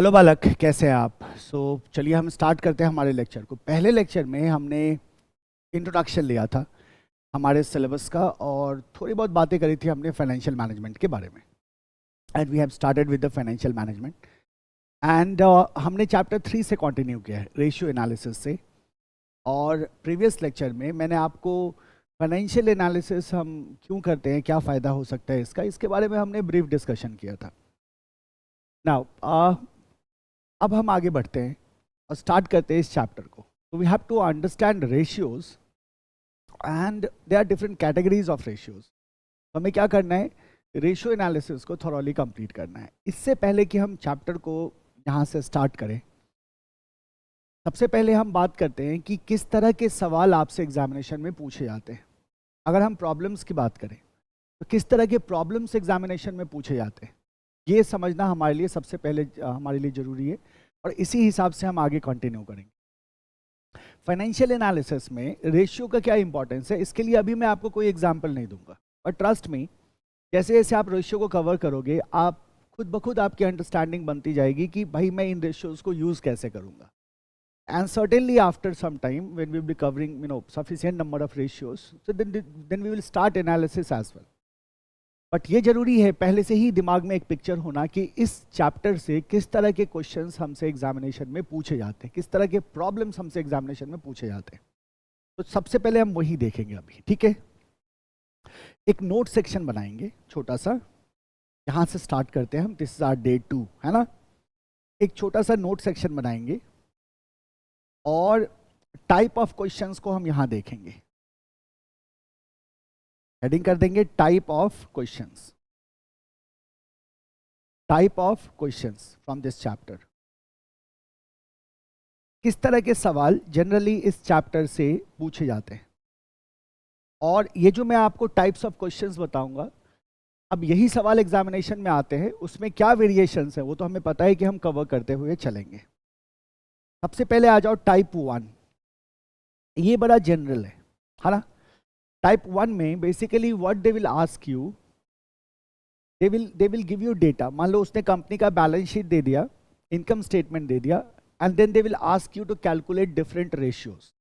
Hello बालक, कैसे हैं आप? चलिए हम स्टार्ट करते हैं हमारे लेक्चर को। पहले लेक्चर में हमने इंट्रोडक्शन लिया था हमारे सिलेबस का और थोड़ी बहुत बातें करी थी हमने फाइनेंशियल मैनेजमेंट के बारे में। And we have started with the financial management and हमने चैप्टर 3 से कंटिन्यू किया है, रेशियो एनालिसिस से। और प्रीवियस लेक्चर में मैंने आपको फाइनेंशियल एनालिसिस हम क्यों करते हैं, क्या फ़ायदा हो सकता है इसका, इसके बारे में हमने ब्रीफ डिस्कशन किया था। नाउ अब हम आगे बढ़ते हैं और स्टार्ट करते हैं इस चैप्टर को। तो we have to understand ratios and they are different categories of ratios. तो हमें क्या करना है, रेशियो एनालिसिस को थॉरोली कंप्लीट करना है। इससे पहले कि हम चैप्टर को यहाँ से स्टार्ट करें, सबसे पहले हम बात करते हैं कि किस तरह के सवाल आपसे एग्जामिनेशन में पूछे जाते हैं। अगर हम प्रॉब्लम्स की बात करें तो किस तरह के प्रॉब्लम्स एग्जामिनेशन में पूछे जाते हैं, ये समझना हमारे लिए सबसे पहले हमारे लिए ज़रूरी है। और इसी हिसाब से हम आगे कंटिन्यू करेंगे। फाइनेंशियल एनालिसिस में रेशियो का क्या इंपॉर्टेंस है, इसके लिए अभी मैं आपको कोई एग्जांपल नहीं दूंगा, और ट्रस्ट मी, जैसे जैसे आप रेशियो को कवर करोगे आप खुद ब खुद आपकी अंडरस्टैंडिंग बनती जाएगी कि भाई मैं इन रेशियोज को यूज़ कैसे करूँगा। And certainly after some time when we will be covering sufficient number of ratios, so then we will start analysis as well. But ये जरूरी है पहले से ही दिमाग में एक पिक्चर होना कि इस चैप्टर से किस तरह के क्वेश्चंस हमसे एग्जामिनेशन में पूछे जाते हैं, किस तरह के प्रॉब्लम्स हमसे एग्जामिनेशन में पूछे जाते हैं। तो सबसे पहले हम वही देखेंगे अभी, ठीक है। एक नोट सेक्शन बनाएंगे छोटा सा, यहाँ से स्टार्ट करते हैं हम। दिस इज आवर डे 2, है ना। एक छोटा सा नोट सेक्शन बनाएंगे और टाइप ऑफ क्वेश्चंस को हम यहाँ देखेंगे। हेडिंग कर देंगे type of questions, type of questions from this chapter. किस तरह के सवाल जनरली इस चैप्टर से पूछे जाते हैं। और ये जो मैं आपको टाइप्स ऑफ क्वेश्चंस बताऊंगा, अब यही सवाल एग्जामिनेशन में आते हैं, उसमें क्या वेरिएशंस हैं वो तो हमें पता है कि हम कवर करते हुए चलेंगे। सबसे पहले आ जाओ टाइप 1। ये बड़ा जनरल है ना। टाइप 1 में basically what they will ask you, they will give you data. मान लो उसने कंपनी का बैलेंस शीट दे दिया, इनकम स्टेटमेंट दे दिया, and then they will ask you to calculate different ratios.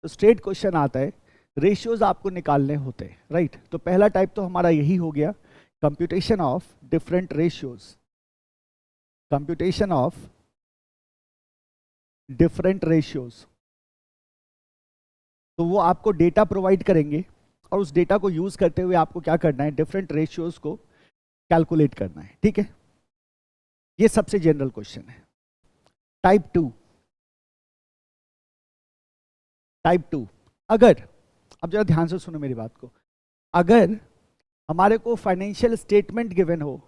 तो स्ट्रेट क्वेश्चन आता है, रेशियोज आपको निकालने होते हैं, राइट। तो पहला टाइप तो हमारा यही हो गया, computation of different ratios. Computation of different ratios. तो वो आपको डेटा प्रोवाइड करेंगे और उस डेटा को यूज करते हुए आपको क्या करना है, डिफरेंट रेशियोज को कैलकुलेट करना है, ठीक है। ये सबसे जनरल क्वेश्चन है। टाइप 2, टाइप 2, अगर, अब जरा ध्यान से सुनो मेरी बात को, अगर हमारे को फाइनेंशियल स्टेटमेंट गिवन हो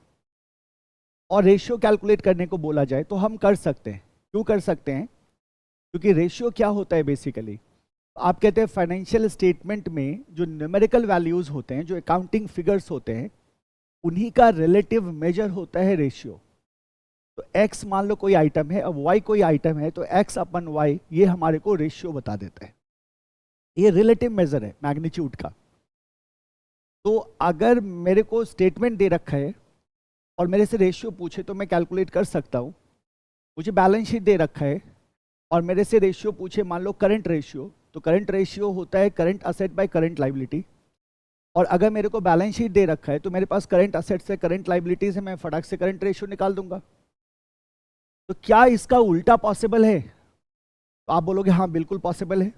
और रेशियो कैलकुलेट करने को बोला जाए तो हम कर सकते हैं। क्यों कर सकते हैं? क्योंकि रेशियो क्या होता है बेसिकली, आप कहते हैं फाइनेंशियल स्टेटमेंट में जो न्यूमेरिकल वैल्यूज होते हैं, जो अकाउंटिंग फिगर्स होते हैं, उन्हीं का रिलेटिव मेजर होता है रेशियो। तो x मान लो कोई आइटम है, अब y कोई आइटम है, तो x अपन y ये हमारे को रेशियो बता देता है। ये रिलेटिव मेजर है मैग्नीट्यूड का। तो अगर मेरे को स्टेटमेंट दे रखा है और मेरे से रेशियो पूछे तो मैं कैलकुलेट कर सकता हूँ। मुझे बैलेंस शीट दे रखा है और मेरे से रेशियो पूछे, मान लो करंट रेशियो, तो करंट रेशियो होता है current asset by current liability. और अगर मेरे को बैलेंस शीट दे रखा है तो मेरे पास करंट असेट से करंट लाइबिलिटी से मैं फटाक से करंट रेशियो निकाल दूंगा। तो क्या इसका उल्टा पॉसिबल है? तो आप बोलोगे हाँ बिल्कुल पॉसिबल है।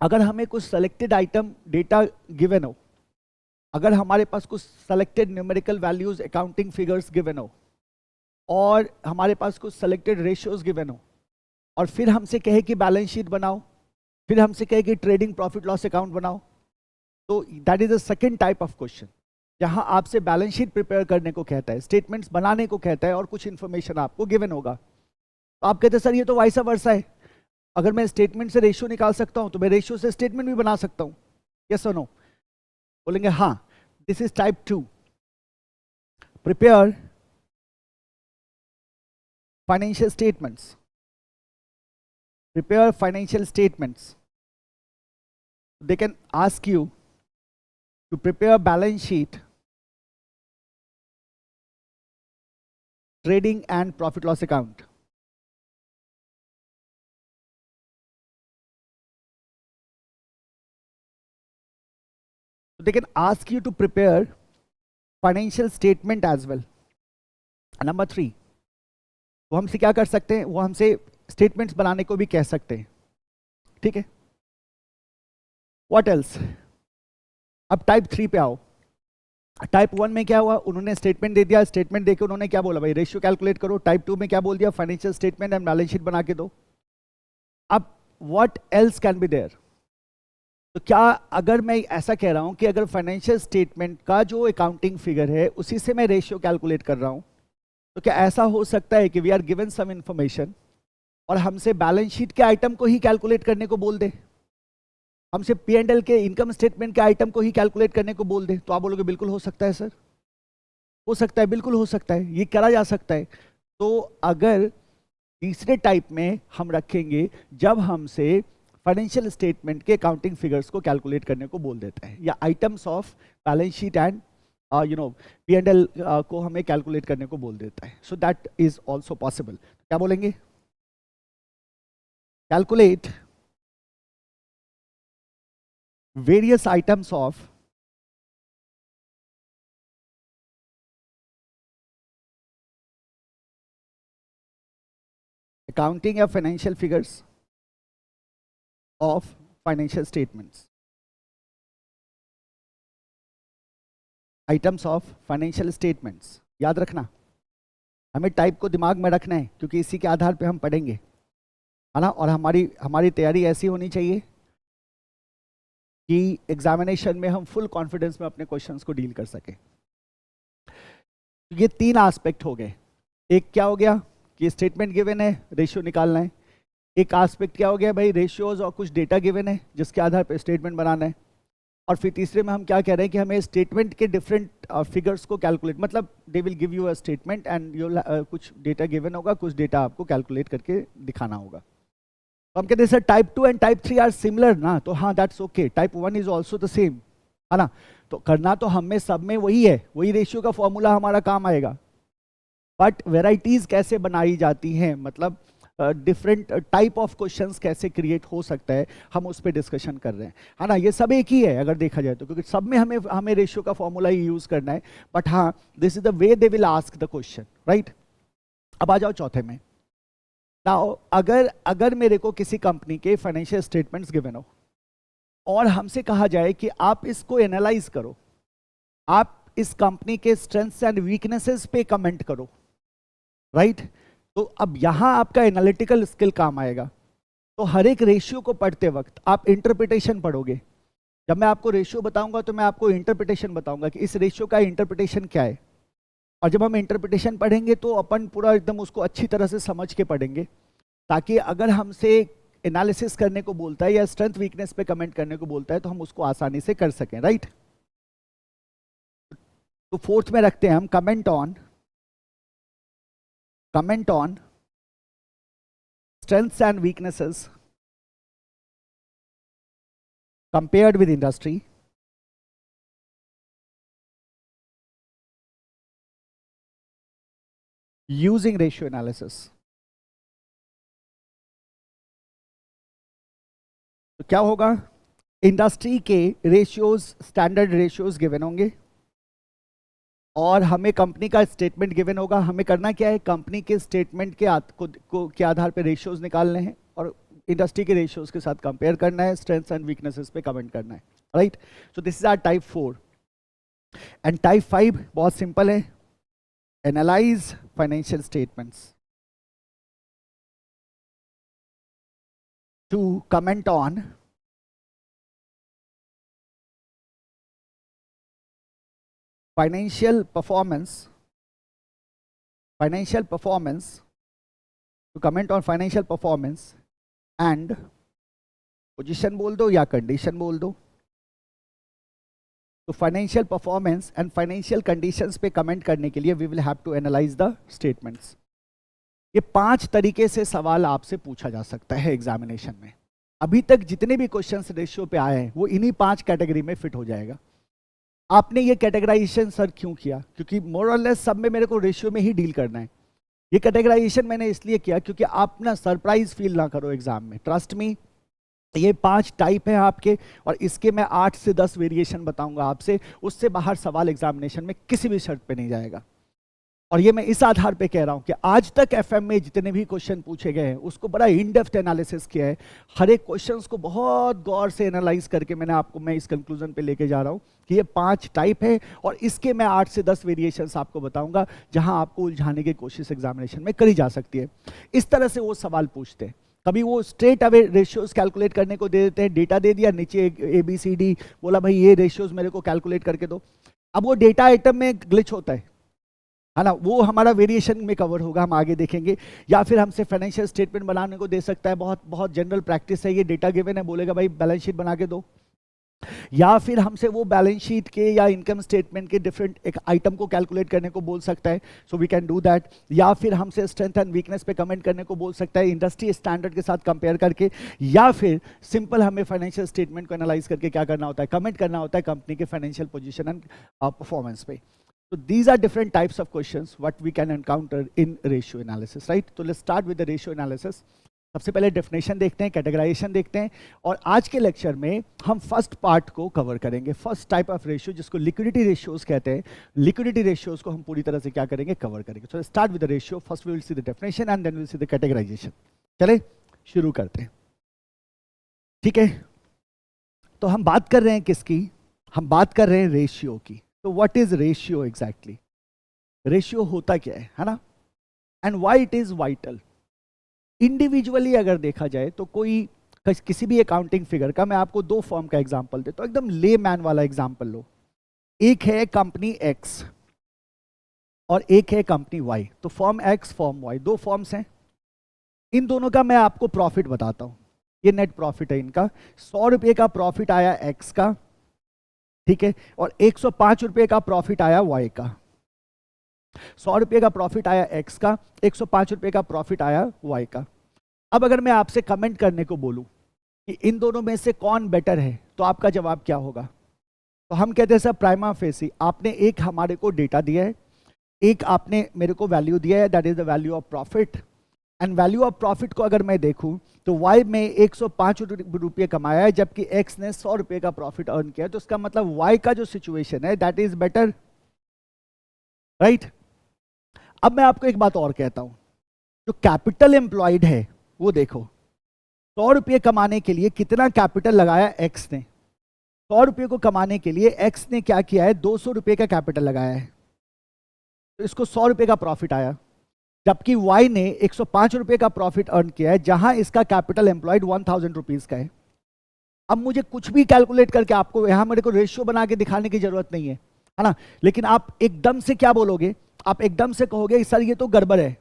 अगर हमें कुछ सेलेक्टेड आइटम डेटा गिवन हो, अगर हमारे पास कुछ selected numerical values accounting figures given हो और हमारे पास कुछ सेलेक्टेड रेशियोज गिवन हो, और फिर हमसे कहे कि बैलेंस शीट बनाओ, फिर हमसे कहे कि ट्रेडिंग प्रॉफिट लॉस अकाउंट बनाओ, तो that is the second type of question, जहां आपसे बैलेंस शीट प्रिपेयर करने को कहता है, स्टेटमेंट्स बनाने को कहता है और कुछ इंफॉर्मेशन आपको गिवन होगा। तो आप कहते हैं सर ये तो वाइसा वर्सा है, अगर मैं स्टेटमेंट से रेशियो निकाल सकता हूं तो मैं रेशियो से स्टेटमेंट भी बना सकता हूं, यस और नो? बोलेंगे हाँ। This is type 2, prepare financial statements, prepare financial statements. They can ask you to prepare balance sheet trading and profit loss account. They can ask you to prepare financial statement as well. Number 3, वो हमसे क्या कर सकते हैं, वो हमसे statements बनाने को भी कह सकते हैं, ठीक है। व्हाट एल्स, अब टाइप 3 पे आओ। टाइप 1 में क्या हुआ, उन्होंने स्टेटमेंट दे दिया, स्टेटमेंट देके उन्होंने क्या बोला, भाई रेशियो कैलकुलेट करो। टाइप 2 में क्या बोल दिया, financial statement and balance sheet बना के दो। अब what else can be there, तो क्या अगर मैं ऐसा कह रहा हूं कि अगर फाइनेंशियल स्टेटमेंट का जो अकाउंटिंग फिगर है उसी से मैं रेशियो कैलकुलेट कर रहा हूं, तो क्या ऐसा हो सकता है कि we are given some information और हमसे बैलेंस शीट के आइटम को ही कैलकुलेट करने को बोल दे, हमसे P&L के इनकम स्टेटमेंट के आइटम को ही कैलकुलेट करने को बोल दे? तो आप बोलोगे बिल्कुल हो सकता है सर, हो सकता है, बिल्कुल हो सकता है, ये करा जा सकता है। तो अगर तीसरे टाइप में हम रखेंगे जब हमसे फाइनेंशियल स्टेटमेंट के अकाउंटिंग फिगर्स को कैलकुलेट करने को बोल देता है, या items of balance sheet and P&L को हमें कैलकुलेट करने को बोल देता है, so that is also possible. क्या बोलेंगे, calculate various items of accounting या financial figures of financial statements, items of financial statements। याद रखना, हमें टाइप को दिमाग में रखना है क्योंकि इसी के आधार पे हम पढ़ेंगे, है ना। और हमारी तैयारी ऐसी होनी चाहिए कि एग्जामिनेशन में हम फुल कॉन्फिडेंस में अपने क्वेश्चंस को डील कर सकें। ये 3 एस्पेक्ट हो गए। एक क्या हो गया कि स्टेटमेंट गिवन है, रेशियो निकालना है। एक एस्पेक्ट क्या हो गया, भाई रेशियोज और कुछ डेटा गिवन है जिसके आधार पर स्टेटमेंट बनाना है। और फिर तीसरे में हम क्या कह रहे हैं कि हमें स्टेटमेंट के डिफरेंट फिगर्स को कैलकुलेट, मतलब they will give you a statement and you कुछ डेटा गिवन होगा, कुछ डेटा आपको कैलकुलेट करके दिखाना होगा। तो हम कहते हैं sir type 2 and type 3 are similar ना, तो हाँ that's okay, type 1 is also the same, है ना। तो करना तो हमें सब में वही है, वही रेशियो का फॉर्मूला हमारा काम आएगा, बट वेराइटीज कैसे बनाई जाती हैं, मतलब डिफरेंट टाइप ऑफ क्वेश्चंस कैसे क्रिएट हो सकता है, हम उस पर डिस्कशन कर रहे हैं, है ना। ये सब एक ही है अगर देखा जाए तो, क्योंकि सब में हमें रेशियो का फॉर्मूला ही यूज करना है, बट हाँ this is the way they will ask the question, right. अब आ जाओ चौथे में। नाउ अगर मेरे को किसी कंपनी के फाइनेंशियल स्टेटमेंट्स गिवन हो और हमसे कहा जाए कि आप इसको एनालाइज करो, आप इस कंपनी के स्ट्रेंथ्स एंड वीकनेसेस पे कमेंट करो, राइट। तो अब यहां आपका एनालिटिकल स्किल काम आएगा। तो हर एक रेशियो को पढ़ते वक्त आप इंटरप्रिटेशन पढ़ोगे। जब मैं आपको रेशियो बताऊंगा तो मैं आपको इंटरप्रिटेशन बताऊंगा कि इस रेशियो का इंटरप्रिटेशन क्या है। और जब हम इंटरप्रिटेशन पढ़ेंगे तो अपन पूरा एकदम उसको अच्छी तरह से समझ के पढ़ेंगे, ताकि अगर हमसे एनालिसिस करने को बोलता है या स्ट्रेंथ वीकनेस पे कमेंट करने को बोलता है तो हम उसको आसानी से कर सकें, राइट। तो फोर्थ में रखते हैं हम comment on strengths and weaknesses compared with industry using ratio analysis। तो क्या होगा, इंडस्ट्री के रेशियोज, स्टैंडर्ड रेशियोज गिवन होंगे और हमें कंपनी का स्टेटमेंट गिवन होगा। हमें करना क्या है, कंपनी के स्टेटमेंट के आधार पे रेशियोज निकालने हैं और इंडस्ट्री के रेशियोज के साथ कंपेयर करना है, स्ट्रेंथ्स एंड वीकनेसेस पे कमेंट करना है, right. So this is our type 4। And type 5 बहुत सिंपल है, analyse financial statements to comment on financial performance to comment on financial performance and position बोल दो या condition बोल दो। तो financial performance and financial conditions पे comment करने के लिए we will have to analyze the statements। ये 5 तरीके से सवाल आपसे पूछा जा सकता है एग्जामिनेशन में। अभी तक जितने भी क्वेश्चंस रेशियो पे आए हैं वो इन्हीं 5 कैटेगरी में फिट हो जाएगा। आपने ये कैटेगराइजेशन सर क्यों किया, क्योंकि मोर और लेस सब में मेरे को रेशियो में ही डील करना है। ये कैटेगराइजेशन मैंने इसलिए किया क्योंकि आप ना सरप्राइज फील ना करो एग्जाम में, ट्रस्ट मी। ये 5 टाइप हैं आपके, और इसके मैं 8 से 10 वेरिएशन बताऊंगा आपसे, उससे बाहर सवाल एग्जामिनेशन में किसी भी शर्त पे नहीं जाएगा। और ये मैं इस आधार पे कह रहा हूं कि आज तक एफएम में जितने भी क्वेश्चन पूछे गए हैं उसको बड़ा इन डेप्थ एनालिसिस किया है, हर एक क्वेश्चंस को बहुत गौर से एनालाइज करके मैं इस कंक्लूजन पे लेके जा रहा हूं कि ये 5 टाइप है, और इसके मैं 8 से 10 वेरिएशंस आपको बताऊंगा जहां आपको उलझाने की कोशिश एग्जामिनेशन में करी जा सकती है। इस तरह से वो सवाल पूछते हैं। कभी वो स्ट्रेट अवे रेशियोज कैलकुलेट करने को दे देते हैं, डेटा दे दिया, नीचे ABCD बोला भाई ये रेशियोज मेरे को कैलकुलेट करके दो। अब वो डेटा आइटम में ग्लिच होता है ना, वो हमारा वेरिएशन में कवर होगा, हम आगे देखेंगे। या फिर हमसे फाइनेंशियल स्टेटमेंट बनाने को दे सकता है, बहुत बहुत जनरल प्रैक्टिस है, ये डेटा गिवन है, बोलेगा भाई बैलेंस शीट बना के दो। या फिर हमसे वो बैलेंस शीट के या इनकम स्टेटमेंट के डिफरेंट एक आइटम को कैलकुलेट करने को बोल सकता है, so we can do that. या फिर हमसे स्ट्रेंथ एंड वीकनेस पे कमेंट करने को बोल सकता है इंडस्ट्री स्टैंडर्ड के साथ कंपेयर करके। या फिर सिंपल हमें फाइनेंशियल स्टेटमेंट को एनालाइज करके क्या करना होता है, कमेंट करना होता है कंपनी के फाइनेंशियल पोजीशन एंड परफॉर्मेंस पे। So these are different types of questions what we can encounter in ratio analysis, right? So let's start with the ratio analysis. सबसे पहले डेफिनेशन देखते हैं, कैटेगराइजेशन देखते हैं, और आज के लेक्चर में हम फर्स्ट पार्ट को कवर करेंगे, फर्स्ट टाइप ऑफ रेशियो जिसको लिक्विडिटी रेशियोज कहते हैं। लिक्विडिटी रेशियोज को हम पूरी तरह से क्या करेंगे, कवर करेंगे। So start with the ratio, first we will see the definition and then we will see the categorisation. चले शुरू करते हैं, ठीक है। तो हम बात कर रहे हैं किसकी, हम बात कर रहे हैं रेशियो की। तो what is ratio exactly, ratio होता क्या है ना, and why it is vital. Individually अगर देखा जाए तो कोई किसी भी अकाउंटिंग फिगर का, मैं आपको 2 फॉर्म का एग्जांपल देता हूं, एकदम ले मैन वाला एग्जांपल लो। एक है कंपनी एक्स और एक है कंपनी वाई। तो form X form Y, 2 forms हैं। इन दोनों का मैं आपको प्रॉफिट बताता हूं, ये नेट प्रॉफिट है इनका। 100 रुपये का प्रॉफिट आया एक्स का, ठीक है, और 105 रुपये का प्रॉफिट आया वाई का। 100 रुपये का प्रॉफिट आया एक्स का, 105 रुपये का प्रॉफिट आया वाई का। अब अगर मैं आपसे कमेंट करने को बोलूं कि इन दोनों में से कौन बेटर है, तो आपका जवाब क्या होगा। तो हम कहते हैं सर प्राइमा फेसी, आपने एक हमारे को डेटा दिया है, एक आपने मेरे को वैल्यू दिया है, that is the value of profit. And value of profit को अगर मैं देखूं तो वाई में 105 रुपये कमाया है, जबकि एक्स ने 100 रुपये का प्रॉफिट अर्न किया, तो इसका मतलब वाई का जो सिचुएशन है दैट इज बेटर, राइट। अब मैं आपको एक बात और कहता हूं, जो कैपिटल एम्प्लॉयड है वो देखो, 100 रुपये कमाने के लिए कितना कैपिटल लगाया एक्स ने। 100 रुपये को कमाने के लिए एक्स ने क्या किया है, 200 रुपये का कैपिटल लगाया है, तो इसको 100 रुपये का प्रॉफिट आया। जबकि वाई ने 105 रुपये का प्रॉफिट अर्न किया है, जहां इसका कैपिटल एम्प्लॉयड 1000 रुपीज का है। अब मुझे कुछ भी कैलकुलेट करके आपको यहां मेरे को रेशियो बना के दिखाने की जरूरत नहीं है ना, लेकिन आप एकदम से क्या बोलोगे, आप एकदम से कहोगे सर ये तो गड़बड़ है।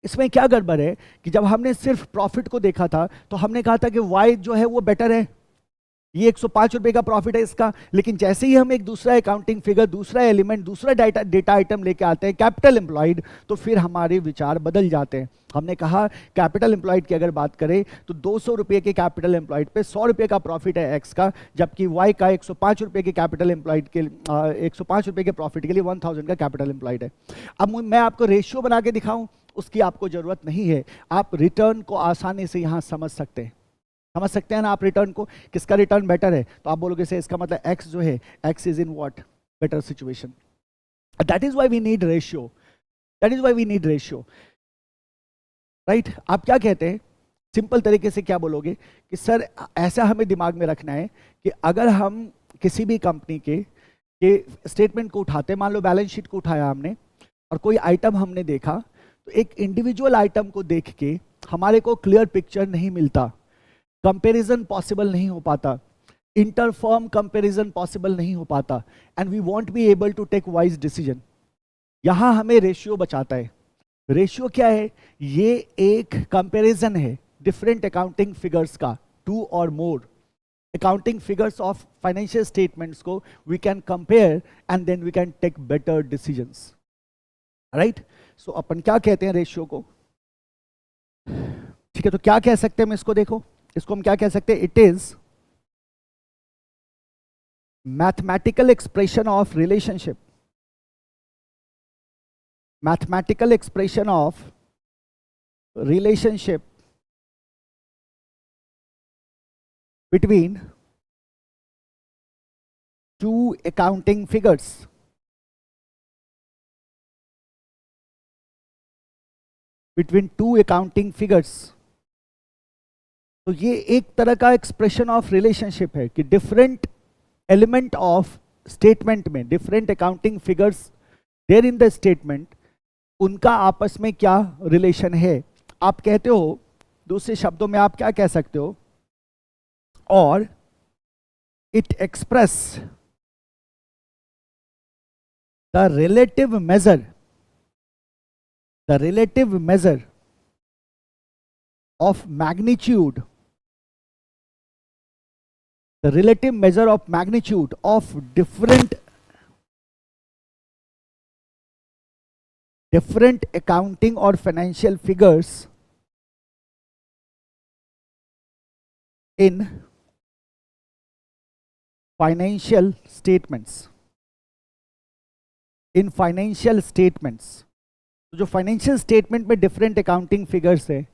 इसमें क्या गड़बड़ है कि जब हमने सिर्फ प्रॉफिट को देखा था तो हमने कहा था कि वाई जो है वो बेटर है, ये 105 रुपये का प्रॉफिट है इसका। लेकिन जैसे ही हम एक दूसरा अकाउंटिंग फिगर, दूसरा एलिमेंट, दूसरा डेटा आइटम लेके आते हैं कैपिटल एम्प्लॉयड, तो फिर हमारे विचार बदल जाते हैं। हमने कहा कैपिटल एम्प्लॉयड की अगर बात करें तो 200 रुपये के कैपिटल एम्प्लॉयड पे 100 रुपये का प्रॉफिट है एक्स का, जबकि वाई का 105 रुपये के कैपिटल एम्प्लॉयड के 105 रुपये के प्रॉफिट के लिए 1000 का कैपिटल एम्प्लॉयड है। अब मैं आपको रेशियो बना के दिखाऊं, उसकी आपको जरूरत नहीं है, आप रिटर्न को आसानी से यहां समझ सकते हैं ना आप रिटर्न को, किसका रिटर्न बेटर है। तो आप बोलोगे से इसका मतलब एक्स जो है, X is in what, better situation. That is why we need ratio, right. आप क्या कहते हैं, सिंपल तरीके से क्या बोलोगे कि सर ऐसा हमें दिमाग में रखना है कि अगर हम किसी भी कंपनी के स्टेटमेंट को उठाते, मान लो बैलेंस शीट को उठाया हमने और कोई आइटम हमने देखा, तो एक इंडिविजुअल आइटम को देख के हमारे को क्लियर पिक्चर नहीं मिलता, कंपैरिजन पॉसिबल नहीं हो पाता, इंटरफॉर्म कंपैरिजन पॉसिबल नहीं हो पाता, and we won't be able to take wise decision. यहां हमें रेशियो बचाता है। रेशियो क्या है, ये एक कंपैरिजन है डिफरेंट अकाउंटिंग फिगर्स का, 2 और more accounting figures of financial statements को we can compare and then we can take better decisions, right. So अपन क्या कहते हैं रेशियो को, ठीक है। तो क्या कह सकते हैं हम इसको, देखो इसको हम क्या कह सकते हैं, it is mathematical expression of relationship mathematical expression of relationship between two accounting figures. Between two accounting figures. तो ये एक तरह का एक्सप्रेशन ऑफ रिलेशनशिप है कि डिफरेंट एलिमेंट ऑफ स्टेटमेंट में, different accounting figures there in the statement, उनका आपस में क्या रिलेशन है। आप कहते हो, दूसरे शब्दों में आप क्या कह सकते हो, और it express the relative major, the relative measure of magnitude, the relative measure of magnitude of different accounting or financial figures in financial statements. In financial statements, तो जो फाइनेंशियल स्टेटमेंट में डिफरेंट अकाउंटिंग फिगर्स है,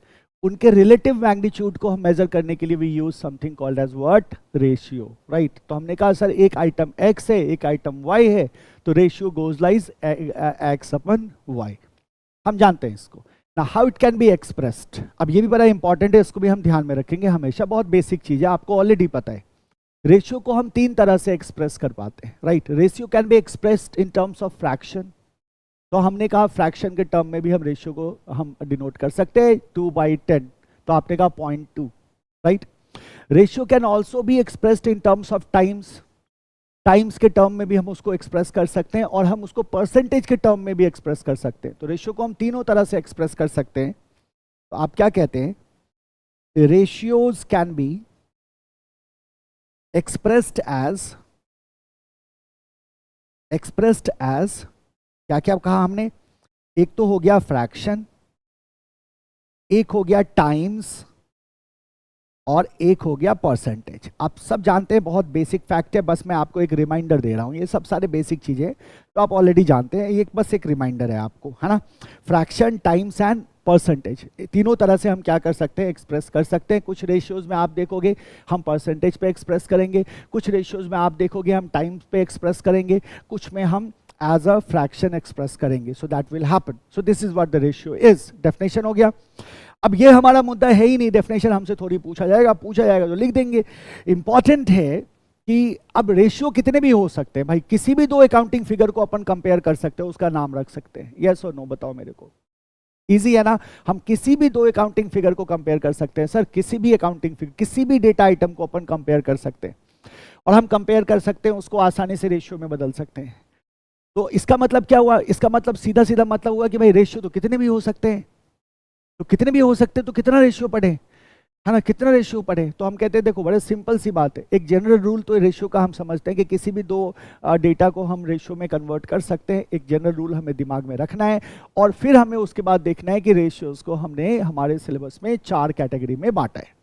उनके relative magnitude को हम major करने के लिए we use something called as what, ratio, right. तो हमने कहा सर एक आइटम x है, एक आइटम y है, तो रेशियो गोज लाइज x अपन y। हम जानते हैं इसको ना, how it can be expressed. अब ये भी बड़ा इंपॉर्टेंट है, इसको भी हम ध्यान में रखेंगे हमेशा, बहुत बेसिक चीज है, आपको ऑलरेडी पता है। रेशियो को हम तीन तरह से एक्सप्रेस कर पाते हैं, right. Ratio can be expressed in terms of fraction, तो हमने कहा फ्रैक्शन के टर्म में भी हम रेशियो को हम डिनोट कर सकते हैं 2/10, तो आपने कहा 0.2, right. Ratio can also be expressed in terms of times, times के टर्म में भी हम उसको एक्सप्रेस कर सकते हैं, और हम उसको परसेंटेज के टर्म में भी एक्सप्रेस कर सकते हैं। तो रेशियो को हम तीनों तरह से एक्सप्रेस कर सकते हैं। तो आप क्या कहते हैं, ratios can be expressed as क्या क्या कहा हमने, एक तो हो गया फ्रैक्शन, एक हो गया टाइम्स, और एक हो गया परसेंटेज। आप सब जानते हैं, बहुत बेसिक फैक्ट है, बस मैं आपको एक रिमाइंडर दे रहा हूं, ये सब सारे बेसिक चीजें तो आप ऑलरेडी जानते हैं, ये बस एक रिमाइंडर है आपको, है ना। फ्रैक्शन, टाइम्स एंड परसेंटेज, तीनों तरह से हम क्या कर सकते हैं, एक्सप्रेस कर सकते हैं। कुछ रेशियोज में आप देखोगे हम परसेंटेज पे एक्सप्रेस करेंगे, कुछ रेशियोज में आप देखोगे हम टाइम्स पे एक्सप्रेस करेंगे, कुछ में हम एज अ फ्रैक्शन एक्सप्रेस करेंगे। So that will happen. So this is what the ratio is. Definition हो गया। अब ये हमारा मुद्दा है ही नहीं, डेफिनेशन हमसे थोड़ी पूछा जाएगा तो लिख देंगे। इंपॉर्टेंट है कि अब रेशियो कितने भी हो सकते हैं भाई, किसी भी दो अकाउंटिंग फिगर को अपन कंपेयर कर सकते हैं, उसका नाम रख सकते हैं, यस और नो, बताओ मेरे को। इजी है ना, हम किसी भी दो अकाउंटिंग फिगर को कंपेयर कर सकते हैं। सर किसी भी अकाउंटिंग फिगर, किसी भी डेटा आइटम को अपन कंपेयर कर सकते हैं, और हम कंपेयर कर सकते हैं, उसको आसानी से रेशियो में बदल सकते हैं। तो इसका मतलब क्या हुआ, इसका मतलब सीधा सीधा मतलब हुआ कि भाई रेशियो तो कितने भी हो सकते हैं, तो कितने भी हो सकते हैं, तो कितना रेशियो पढ़े, है ना, कितना रेशियो पढ़े। तो हम कहते हैं देखो बड़े सिंपल सी बात है, एक जनरल रूल तो रेशियो का हम समझते हैं कि किसी भी दो डेटा को हम रेशियो में कन्वर्ट कर सकते हैं। एक जनरल रूल हमें दिमाग में रखना है, और फिर हमें उसके बाद देखना है कि रेशियोज को हमने हमारे सिलेबस में 4 कैटेगरी में बांटा है,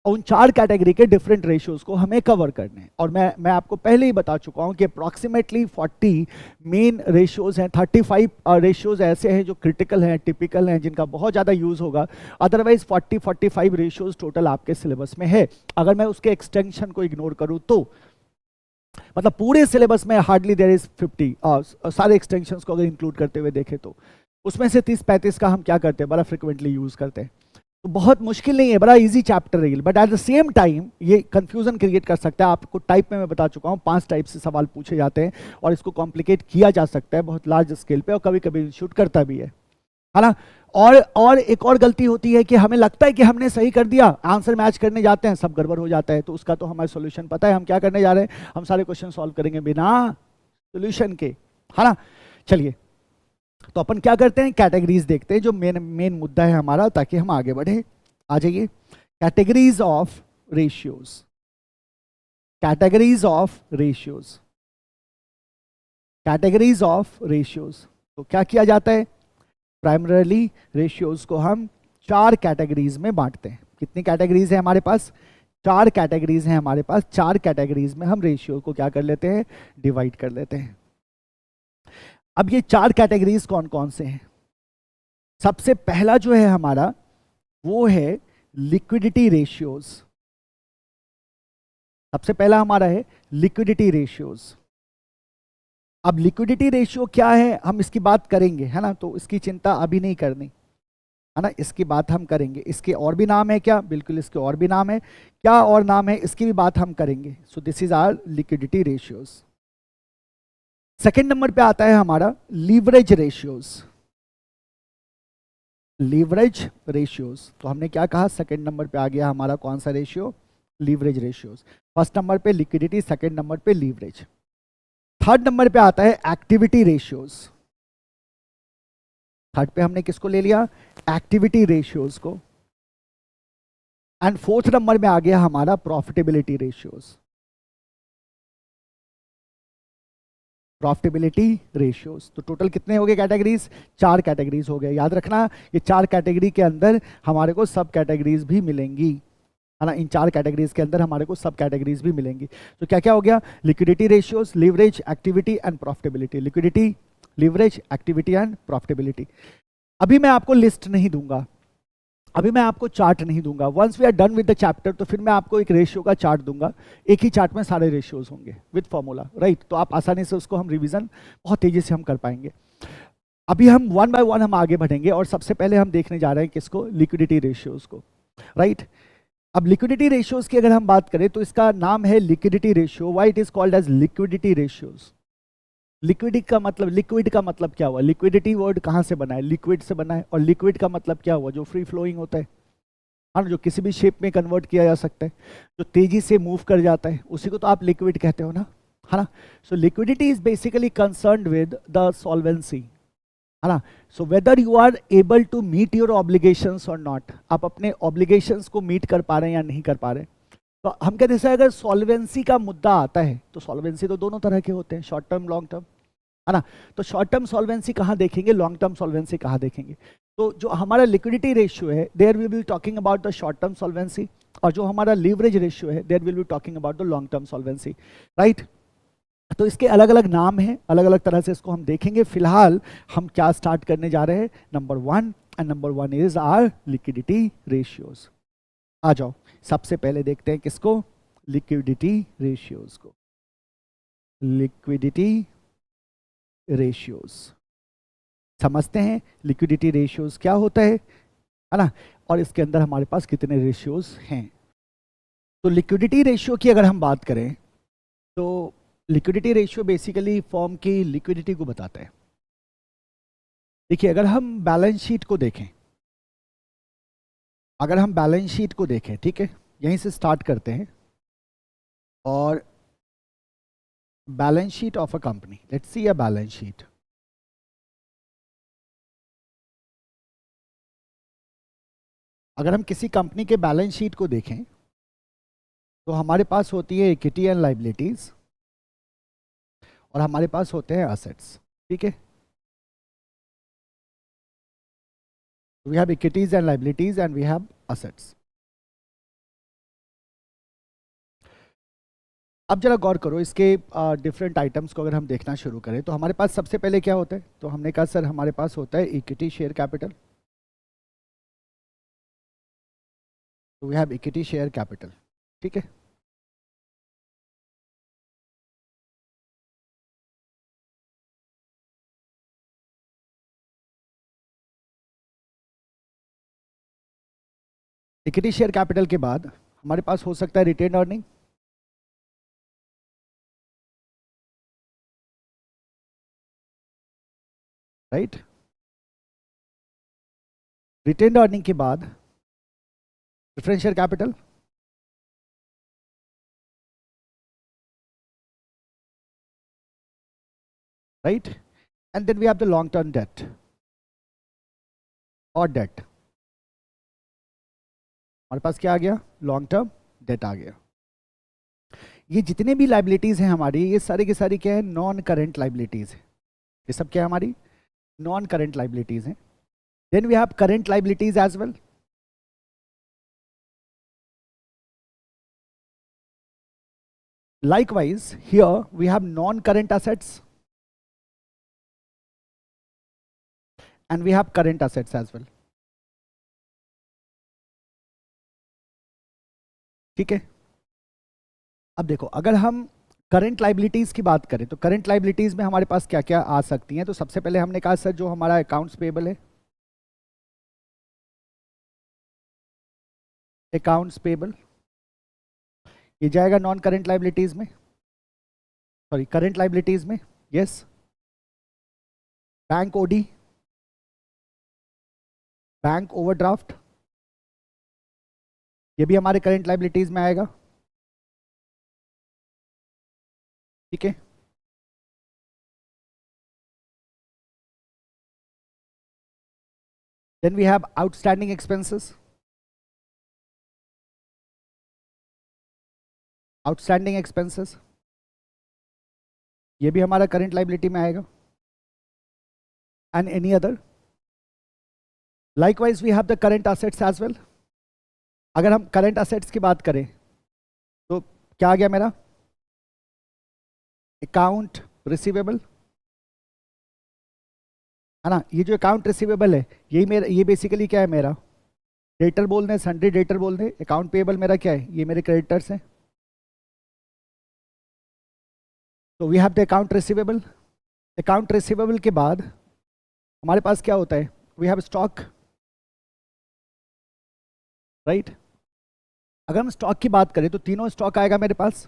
उन 4 कैटेगरी के डिफरेंट रेशियोज को हमें कवर करने हैं। और मैं आपको पहले ही बता चुका हूं कि अप्रॉक्सीमेटली 40 मेन रेशियोज हैं, 35 रेशियोज ऐसे हैं जो क्रिटिकल हैं, टिपिकल हैं, जिनका बहुत ज़्यादा यूज़ होगा। अदरवाइज 40-45 रेशियोज टोटल आपके सिलेबस में है। अगर मैं उसके एक्सटेंशन को इग्नोर करूँ तो मतलब पूरे सिलेबस में हार्डली देयर इज 50, सारे एक्सटेंशंस को अगर इंक्लूड करते हुए देखें तो उसमें से 30-35 का हम क्या करते हैं, बड़ा फ्रिक्वेंटली यूज़ करते हैं। तो बहुत मुश्किल नहीं है, बड़ा इजी चैप्टर है, but at the same time ये कंफ्यूजन क्रिएट कर सकता है। आपको टाइप में मैं बता चुका हूँ, 5 टाइप से सवाल पूछे जाते हैं, और इसको कॉम्प्लिकेट किया जा सकता है बहुत लार्ज स्केल पे, और कभी कभी इंस्टीट्यूट करता भी है ना। और एक और गलती होती है कि हमें लगता है कि हमने सही कर दिया, आंसर मैच करने जाते हैं, सब गड़बड़ हो जाता है। तो उसका तो हमारा सोल्यूशन पता है, हम क्या करने जा रहे हैं, हम सारे क्वेश्चन सॉल्व करेंगे बिना सोल्यूशन के, है ना। चलिए, तो अपन क्या करते हैं, कैटेगरीज देखते हैं, जो मेन मुद्दा है हमारा, ताकि हम आगे बढ़े। आ जाइए, categories of ratios, categories of ratios, categories of ratios. तो क्या किया जाता है, प्राइमरली रेशियोज को हम 4 कैटेगरीज में बांटते हैं। कितनी कैटेगरीज है हमारे पास, 4 कैटेगरीज हैं हमारे पास। 4 कैटेगरीज में हम रेशियो को क्या कर लेते हैं, डिवाइड कर लेते हैं। अब ये चार कैटेगरीज कौन कौन से हैं? सबसे पहला जो है हमारा वो है लिक्विडिटी रेशियोज। सबसे पहला हमारा है लिक्विडिटी रेशियोज। अब लिक्विडिटी रेशियो क्या है हम इसकी बात करेंगे, है ना, तो इसकी चिंता अभी नहीं करनी, है ना, इसकी बात हम करेंगे। इसके और भी नाम है क्या? बिल्कुल इसके और भी नाम है। क्या और नाम है इसकी भी बात हम करेंगे। So this is our liquidity ratios. Second number पे आता है हमारा लीवरेज रेशियोज। लीवरेज रेशियोज, तो हमने क्या कहा, सेकेंड नंबर पे आ गया हमारा कौन सा ratio? Leverage ratios. First number पे लिक्विडिटी, सेकेंड नंबर पे लीवरेज। थर्ड नंबर पे आता है एक्टिविटी रेशियोज। थर्ड पे हमने किसको ले लिया? एक्टिविटी रेशियोज को। एंड फोर्थ नंबर में आ गया हमारा प्रॉफिटेबिलिटी रेशियोज। Profitability ratios. तो टोटल कितने हो गए कैटेगरीज? चार कैटेगरीज हो गए। याद रखना ये चार कैटेगरी के अंदर हमारे को सब कैटेगरीज भी मिलेंगी, है ना, इन चार कैटेगरीज के अंदर हमारे को सब कैटेगरीज भी मिलेंगी। तो क्या क्या हो गया? Liquidity ratios, leverage, activity and profitability. Liquidity, leverage, activity and profitability. अभी मैं आपको लिस्ट नहीं दूंगा, अभी मैं आपको चार्ट नहीं दूंगा। Once we are done with the chapter तो फिर मैं आपको एक रेशियो का चार्ट दूंगा। एक ही चार्ट में सारे रेशियोज होंगे विद फॉर्मूला, राइट? तो आप आसानी से उसको हम रिवीजन बहुत तेजी से हम कर पाएंगे। अभी हम वन बाय वन हम आगे बढ़ेंगे और सबसे पहले हम देखने जा रहे हैं किसको? लिक्विडिटी रेशियोज को, राइट? अब लिक्विडिटी रेशियोज की अगर हम बात करें तो इसका नाम है liquidity ratio. Why it is called as liquidity ratios? Liquidity का मतलब, लिक्विड का मतलब क्या हुआ? लिक्विडिटी वर्ड कहाँ से बना है? लिक्विड से बना है। और लिक्विड का मतलब क्या हुआ? जो फ्री फ्लोइंग होता है, हाँ, जो किसी भी शेप में कन्वर्ट किया जा सकता है, जो तेजी से मूव कर जाता है, उसी को तो आप लिक्विड कहते हो ना, है ना? So liquidity is basically concerned with the solvency, है ना? So whether you are able to meet your obligations और नॉट, आप अपने ऑब्लिगेशंस को मीट कर पा रहे हैं या नहीं कर पा रहे। तो हम कहते हैं अगर सॉल्वेंसी का मुद्दा आता है तो सॉल्वेंसी तो दोनों तरह के होते हैं, शॉर्ट टर्म, लॉन्ग टर्म, है ना? तो शॉर्ट टर्म सॉल्वेंसी कहाँ देखेंगे, लॉन्ग टर्म सॉल्वेंसी कहाँ देखेंगे? तो जो हमारा लिक्विडिटी रेशियो है there we will talking about the short term solvency, और जो हमारा लीवरेज रेशियो है there will be talking about the long term solvency, right? तो इसके अलग अलग नाम हैं, अलग अलग तरह से इसको हम देखेंगे। फिलहाल हम क्या स्टार्ट करने जा रहे हैं? Number one, and number one is our liquidity ratios. आ जाओ, सबसे पहले देखते हैं किसको? लिक्विडिटी रेशियोज को। लिक्विडिटी रेशियोज समझते हैं, लिक्विडिटी रेशियोज क्या होता है ना, और इसके अंदर हमारे पास कितने रेशियोज हैं। तो लिक्विडिटी रेशियो की अगर हम बात करें तो लिक्विडिटी रेशियो बेसिकली फॉर्म की लिक्विडिटी को बताता है। देखिए अगर हम बैलेंस शीट को देखें, अगर हम बैलेंस शीट को देखें, ठीक है, यहीं से स्टार्ट करते हैं, और balance sheet of a company, let's see a balance sheet. अगर हम किसी कंपनी के बैलेंस शीट को देखें तो हमारे पास होती है इक्विटी एंड लाइबिलिटीज, और हमारे पास होते हैं असेट्स, ठीक है? We have equities and liabilities and we have assets. अब जरा गौर करो इसके डिफरेंट आइटम्स को अगर हम देखना शुरू करें तो हमारे पास सबसे पहले क्या होता है? तो हमने कहा सर हमारे पास होता है इक्विटी शेयर कैपिटल। तो we have equity share capital, ठीक है? इक्विटी शेयर कैपिटल के बाद हमारे पास हो सकता है retain earning, right? Retain earning के बाद preference share capital, right? And then we have the long term debt और डेट। हमारे पास क्या आ गया? लॉन्ग टर्म डेट आ गया। ये जितने भी लाइबिलिटीज हैं हमारी, ये सारी की सारी क्या है? नॉन करेंट लाइबिलिटीज है। ये सब क्या है? हमारी नॉन करेंट लाइबिलिटीज हैं। Then we have current liabilities as well. Likewise, here we have non-current assets. and we have current assets as well. ठीक है, अब देखो अगर हम करंट लाइबिलिटीज की बात करें तो करंट लाइबिलिटीज में हमारे पास क्या क्या आ सकती हैं। तो सबसे पहले हमने कहा सर जो हमारा अकाउंट्स पेबल है, अकाउंट्स पेबल ये जाएगा नॉन करंट लाइबिलिटीज में, सॉरी करंट लाइबिलिटीज में। Yes, bank OD, bank overdraft ये भी हमारे करंट लाइबिलिटीज में आएगा। ठीक है, then we have outstanding expenses, outstanding expenses ये भी हमारा करंट लाइबिलिटी में आएगा। And any other, likewise we have the current assets as well. अगर हम करंट असेट्स की बात करें तो क्या आ गया मेरा, अकाउंट रिसीवेबल है ना। ये जो अकाउंट रिसीवेबल है यही मेरा, ये बेसिकली क्या है मेरा, डेटर बोल दें, सन्ड्री डेटर बोल दें। अकाउंट पेएबल मेरा क्या है, ये मेरे क्रेडिटर्स हैं। तो we have the account receivable. Account receivable के बाद हमारे पास क्या होता है, वी हैव स्टॉक, राइट। अगर हम स्टॉक की बात करें तो तीनों स्टॉक आएगा मेरे पास।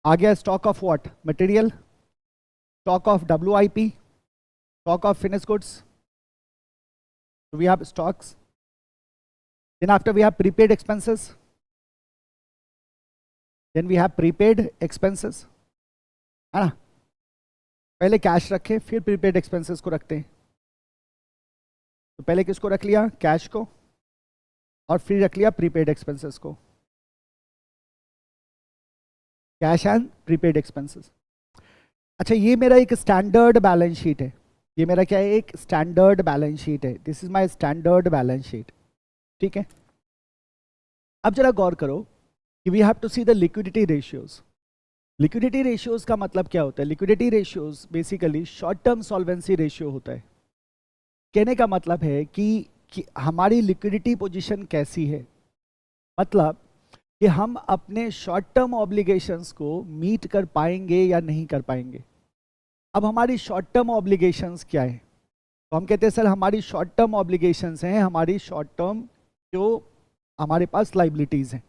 आ गया stock of what, material, stock of WIP, stock of finish goods. We have stocks. Then after we have prepaid expenses, then we have prepaid expenses, है ना। पहले कैश रखे फिर प्रीपेड एक्सपेंसेस को रखते हैं। तो पहले किसको रख लिया, कैश को, और फिर रख लिया प्रीपेड एक्सपेंसेस को, कैश एंड प्रीपेड एक्सपेंसेस। अच्छा, ये मेरा एक स्टैंडर्ड बैलेंस शीट है। ये मेरा क्या है, एक स्टैंडर्ड बैलेंस शीट है। This is my standard balance sheet. ठीक है, अब जरा गौर करो कि we have to see the liquidity ratios. Liquidity ratios का मतलब क्या होता है, liquidity ratios basically short term solvency ratio होता है। कहने का मतलब है कि हमारी लिक्विडिटी पोजीशन कैसी है, मतलब कि हम अपने शॉर्ट टर्म ऑब्लिगेशंस को मीट कर पाएंगे या नहीं कर पाएंगे। अब हमारी शॉर्ट टर्म ऑब्लिगेशंस क्या है, तो हम कहते हैं सर हमारी शॉर्ट टर्म ऑब्लिगेशंस हैं, हमारी शॉर्ट टर्म जो हमारे पास लाइबिलिटीज हैं,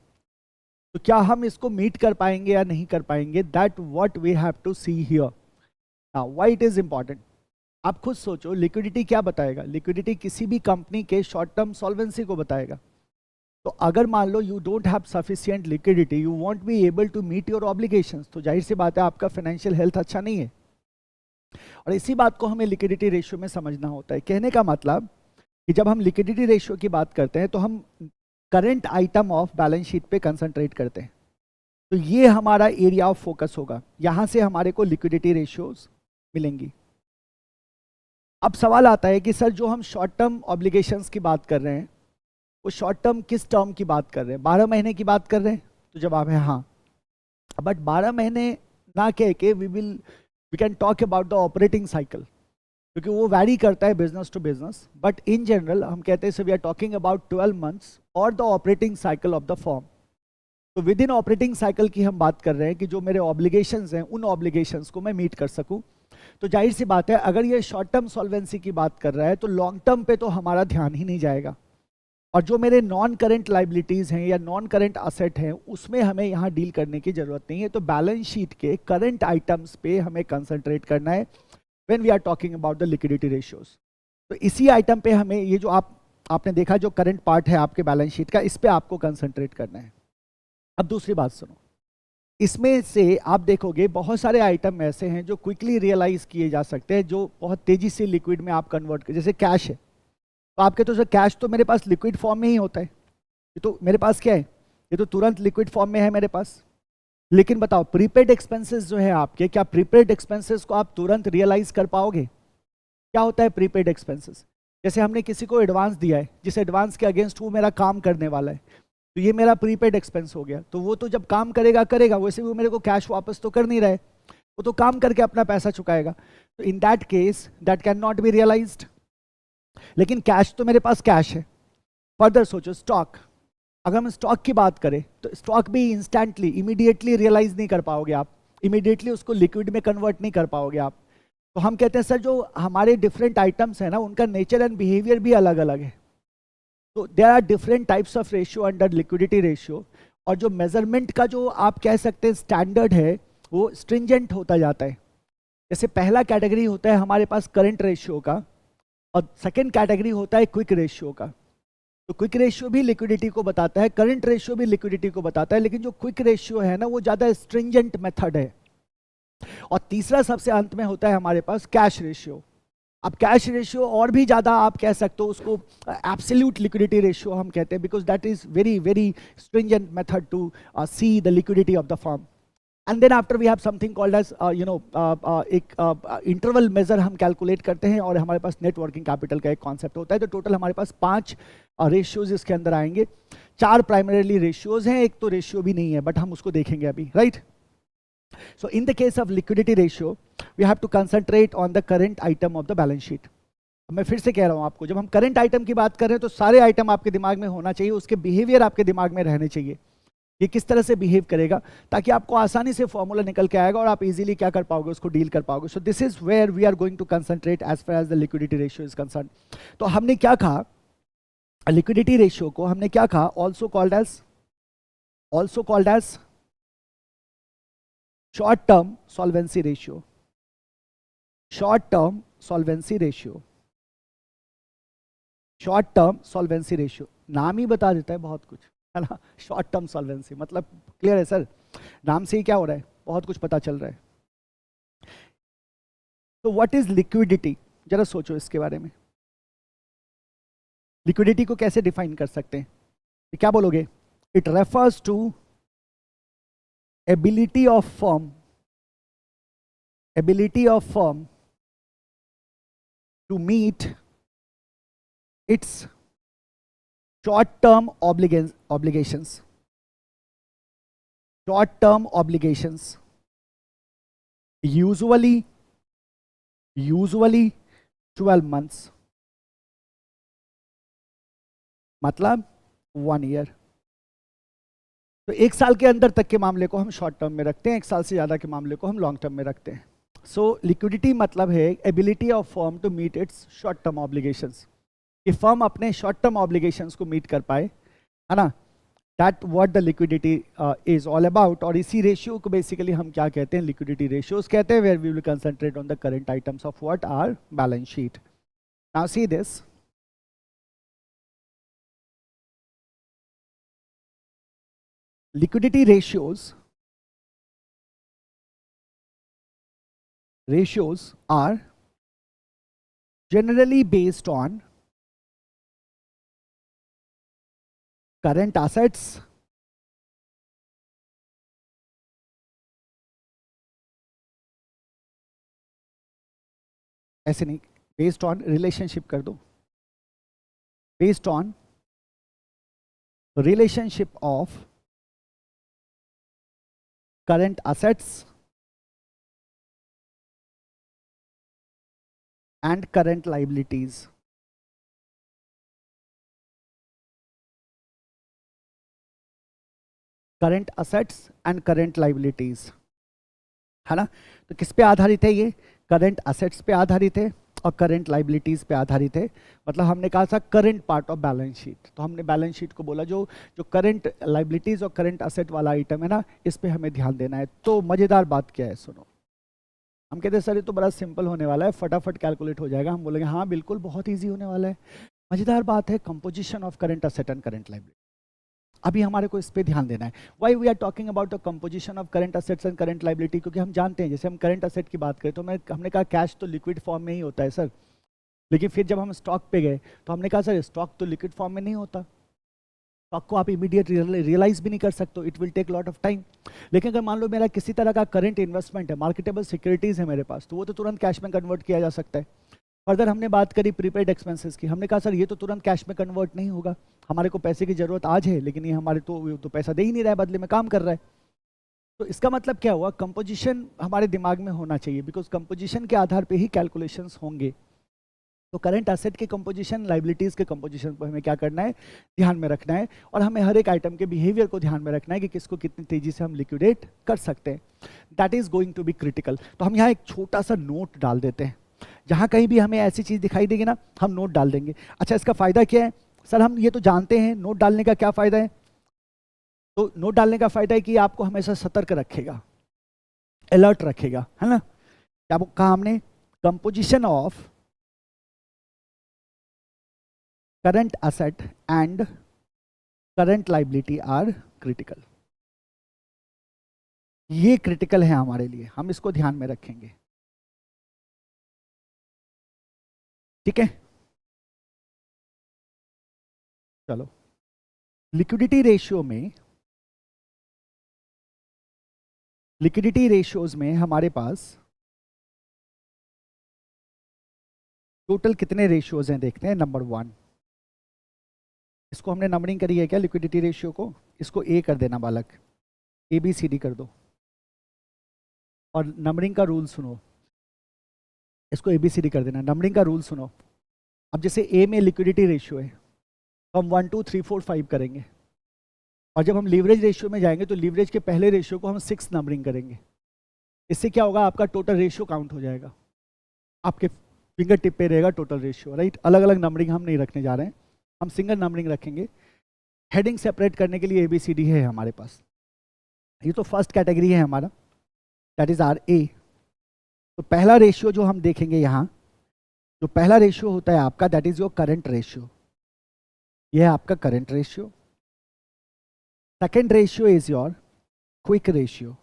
तो क्या हम इसको मीट कर पाएंगे या नहीं कर पाएंगे, that what we have to see here. Now why it is important, आप खुद सोचो लिक्विडिटी क्या बताएगा, लिक्विडिटी किसी भी कंपनी के शॉर्ट टर्म सॉल्वेंसी को बताएगा। तो अगर मान लो you don't have sufficient liquidity, you won't be able to meet your obligations, तो जाहिर सी बात है आपका फाइनेंशियल हेल्थ अच्छा नहीं है। और इसी बात को हमें लिक्विडिटी रेशियो में समझना होता है। कहने का मतलब कि जब हम लिक्विडिटी रेशियो की बात करते हैं तो हम current item of balance sheet पे कंसंट्रेट करते हैं। तो ये हमारा एरिया ऑफ फोकस होगा, यहाँ से हमारे को लिक्विडिटी रेशियोज मिलेंगी। अब सवाल आता है कि सर जो हम शॉर्ट टर्म ऑब्लिगेशंस की बात कर रहे हैं वो शॉर्ट टर्म किस टर्म की बात कर रहे हैं, 12 महीने की बात कर रहे हैं? तो जवाब है हाँ, बट 12 महीने ना कह के we can talk about the operating cycle, क्योंकि वो वैरी करता है business to business. But in general हम कहते हैं so we are talking about 12 months और the operating cycle of the firm. तो विद इन ऑपरेटिंग साइकिल की हम बात कर रहे हैं कि जो मेरे ऑब्लिगेशंस हैं उन ऑब्लिगेशंस को मैं मीट कर सकूं। तो जाहिर सी बात है अगर ये शॉर्ट टर्म सॉल्वेंसी की बात कर रहा है तो लॉन्ग टर्म पे तो हमारा ध्यान ही नहीं जाएगा। और जो मेरे नॉन करंट लाइबिलिटीज़ हैं या नॉन करंट असेट हैं उसमें हमें यहाँ डील करने की ज़रूरत नहीं है। तो बैलेंस शीट के करंट आइटम्स पे हमें कंसंट्रेट करना है when we are talking about the liquidity ratios. तो इसी आइटम पे हमें ये जो आपने देखा जो करंट पार्ट है आपके बैलेंस शीट का, इस पर आपको कंसंट्रेट करना है। अब दूसरी बात सुनो, इसमें से आप देखोगे बहुत सारे आइटम ऐसे हैं जो क्विकली रियलाइज किए जा सकते हैं, जो बहुत तेज़ी से लिक्विड में आप कन्वर्ट कर, जैसे कैश है। तो आपके तो सर कैश तो मेरे पास लिक्विड फॉर्म में ही होता है, ये तो मेरे पास क्या है, ये तो तुरंत लिक्विड फॉर्म में है मेरे पास। लेकिन बताओ प्रीपेड एक्सपेंसेस जो है आपके, क्या प्रीपेड एक्सपेंसेस को आप तुरंत रियलाइज कर पाओगे? क्या होता है प्रीपेड एक्सपेंसेस? जैसे हमने किसी को एडवांस दिया है, जिस एडवांस के अगेंस्ट वो मेरा काम करने वाला है, तो ये मेरा प्रीपेड एक्सपेंस हो गया। तो वो तो जब काम करेगा वैसे भी वो मेरे को कैश वापस तो कर नहीं रहा है, वो तो काम करके अपना पैसा चुकाएगा। तो in that case that can not be realized. लेकिन कैश तो मेरे पास कैश है। फर्दर सोचो स्टॉक, अगर हम स्टॉक की बात करें तो स्टॉक भी इंस्टेंटली इमीडिएटली रियलाइज नहीं कर पाओगे आप, इमीडिएटली उसको लिक्विड में कन्वर्ट नहीं कर पाओगे आप। तो हम कहते हैं सर जो हमारे डिफरेंट आइटम्स हैं ना उनका नेचर एंड बिहेवियर भी अलग अलग है। तो there are different types of ratio under liquidity ratio, और जो मेजरमेंट का जो आप कह सकते हैं स्टैंडर्ड है वो स्ट्रिंजेंट होता जाता है। जैसे पहला कैटेगरी होता है हमारे पास करंट रेशियो का, और सेकेंड कैटेगरी होता है क्विक रेशियो का। तो क्विक रेशियो भी लिक्विडिटी को बताता है, करंट रेशियो भी लिक्विडिटी को बताता है, लेकिन जो क्विक रेशियो है ना वो ज़्यादा स्ट्रिंजेंट मेथड है। और तीसरा सबसे अंत में होता है हमारे पास कैश रेशियो। अब कैश रेशियो और भी ज़्यादा आप कह सकते हो उसको एब्सोल्यूट लिक्विडिटी रेशियो हम कहते हैं, because that is very very stringent method to see the liquidity of the firm. And then after we have something called as एक इंटरवल मेजर हम कैलकुलेट करते हैं, और हमारे पास नेट वर्किंग कैपिटल का एक कॉन्सेप्ट होता है। तो टोटल हमारे पास 5 रेशियोज इसके अंदर आएंगे। 4 प्राइमरीली रेशियोज हैं, एक तो रेशियो भी नहीं है बट हम उसको देखेंगे अभी, right. So in the case of liquidity ratio, we have to concentrate on the current item of the balance sheet. मैं फिर से कह रहा हूँ आपको, जब हम करंट आइटम की बात कर रहे हैं तो सारे आइटम आपके दिमाग में होना चाहिए, उसके बिहेवियर आपके दिमाग में रहने चाहिए, ये किस तरह से बिहेव करेगा, ताकि आपको आसानी से फॉर्मूला निकल के आएगा और आप इजीली क्या कर पाओगे, उसको डील कर पाओगे। So this is where we are going to concentrate as far as the liquidity ratio is concern. तो हमने क्या कहा, लिक्विडिटी रेशियो को हमने क्या कहा, also called as short term solvency ratio. Short term solvency ratio, short term solvency ratio नाम ही बता देता है बहुत कुछ, है ना। शॉर्ट टर्म सॉल्वेंसी मतलब क्लियर है सर, नाम से ही क्या हो रहा है, बहुत कुछ पता चल रहा है। तो व्हाट इज लिक्विडिटी, जरा सोचो इसके बारे में। लिक्विडिटी को कैसे डिफाइन कर सकते हैं, क्या बोलोगे? It refers to ability of firm to meet its short term obligations, usually 12 months, मतलब 1 year। तो 1 साल के अंदर तक के मामले को हम शॉर्ट टर्म में रखते हैं, 1 साल से ज़्यादा के मामले को हम लॉन्ग टर्म में रखते हैं। सो लिक्विडिटी मतलब है ability of firm to meet its short term obligations, कि फर्म अपने शॉर्ट टर्म ऑब्लिगेशंस को मीट कर पाए, है ना। That what the liquidity is all about. और इसी रेशियो को बेसिकली हम क्या कहते हैं, लिक्विडिटी रेशियोज कहते हैं, where we will concentrate on the current items of what are balance sheet. Now see this, liquidity ratios are generally based on current assets ऐसे नहीं, based on relationship कर दो, based on relationship of current assets and current liabilities। Current assets and current liabilities, है ना। तो किस पे आधारित है ये, करंट असेट्स पे आधारित है और करंट लाइबिलिटीज पे आधारित है। मतलब हमने कहा था current part of balance sheet, तो हमने बैलेंस शीट को बोला जो करंट लाइबिलिटीज और करंट असेट वाला आइटम है ना, इस पे हमें ध्यान देना है। तो मजेदार बात क्या है, सुनो। हम कहते हैं सर ये तो बड़ा सिंपल होने वाला है, फटाफट कैलकुलेट हो जाएगा। हम बोलेंगे हाँ बिल्कुल बहुत ईजी होने वाला है। मजेदार बात है composition of current asset and current liability. अभी हमारे को इस पे ध्यान देना है। Why we are talking about the composition of current assets and current liability, क्योंकि हम जानते हैं जैसे हम करंट असेट की बात करें तो हमने कहा कैश तो लिक्विड फॉर्म में ही होता है सर, लेकिन फिर जब हम स्टॉक पे गए तो हमने कहा सर स्टॉक तो लिक्विड फॉर्म में नहीं होता, स्टॉक को आप इमीडिएट रियलाइज भी नहीं कर सकते, it will take lot of time. लेकिन अगर मान लो मेरा किसी तरह का करंट इन्वेस्टमेंट है, मार्केटेबल सिक्योरिटीज है मेरे पास, तो वो तो तुरंत कैश में कन्वर्ट किया जा सकता है। फर्दर हमने बात करी प्रीपेड एक्सपेंसेस की, हमने कहा सर ये तो तुरंत कैश में कन्वर्ट नहीं होगा, हमारे को पैसे की जरूरत आज है लेकिन ये हमारे तो पैसा दे ही नहीं रहा है, बदले में काम कर रहा है। तो इसका मतलब क्या हुआ, कंपोजिशन हमारे दिमाग में होना चाहिए, बिकॉज कंपोजिशन के आधार पे ही कैलकुलेशंस होंगे। तो करंट एसेट के कंपोजिशन, लाइबिलिटीज के कंपोजिशन को हमें क्या करना है, ध्यान में रखना है, और हमें हर एक आइटम के बिहेवियर को ध्यान में रखना है कि किसको कितनी तेजी से हम लिक्विडेट कर सकते हैं। That is going to be critical. तो हम यहाँ एक छोटा सा नोट डाल देते हैं, जहाँ कहीं भी हमें ऐसी चीज़ दिखाई देगी ना, हम नोट डाल देंगे। अच्छा, इसका फ़ायदा क्या है सर? हम ये तो जानते हैं, नोट डालने का क्या फ़ायदा है? तो नोट डालने का फ़ायदा है कि आपको हमेशा सतर्क रखेगा, अलर्ट रखेगा, है ना। क्या कहा हमने? Composition of current asset and current liability are critical. ये क्रिटिकल है हमारे लिए, हम इसको ध्यान में रखेंगे, ठीक है। चलो, लिक्विडिटी रेशियो में, लिक्विडिटी रेशियोज में हमारे पास टोटल कितने रेशियोज हैं देखते हैं। नंबर 1, इसको हमने नंबरिंग करी है क्या लिक्विडिटी रेशियो को? इसको ए कर देना बालक, ABCD कर दो, और नंबरिंग का रूल सुनो, इसको ABCD कर देना। नंबरिंग का रूल सुनो। अब जैसे ए में लिक्विडिटी रेशियो है तो हम 1 2 3 4 5 करेंगे, और जब हम लीवरेज रेशियो में जाएंगे तो लीवरेज के पहले रेशियो को हम 6 नंबरिंग करेंगे। इससे क्या होगा, आपका टोटल रेशियो काउंट हो जाएगा, आपके फिंगर टिप पे रहेगा टोटल रेशियो, राइट। अलग अलग नंबरिंग हम नहीं रखने जा रहे हैं, हम सिंगल नंबरिंग रखेंगे। हेडिंग सेपरेट करने के लिए ABCD है हमारे पास। ये तो फर्स्ट कैटेगरी है हमारा, दैट इज आर ए। तो पहला रेशियो जो हम देखेंगे यहाँ, जो पहला रेशियो होता है आपका, that is your current ratio. ये है आपका current ratio. Second ratio is your quick ratio.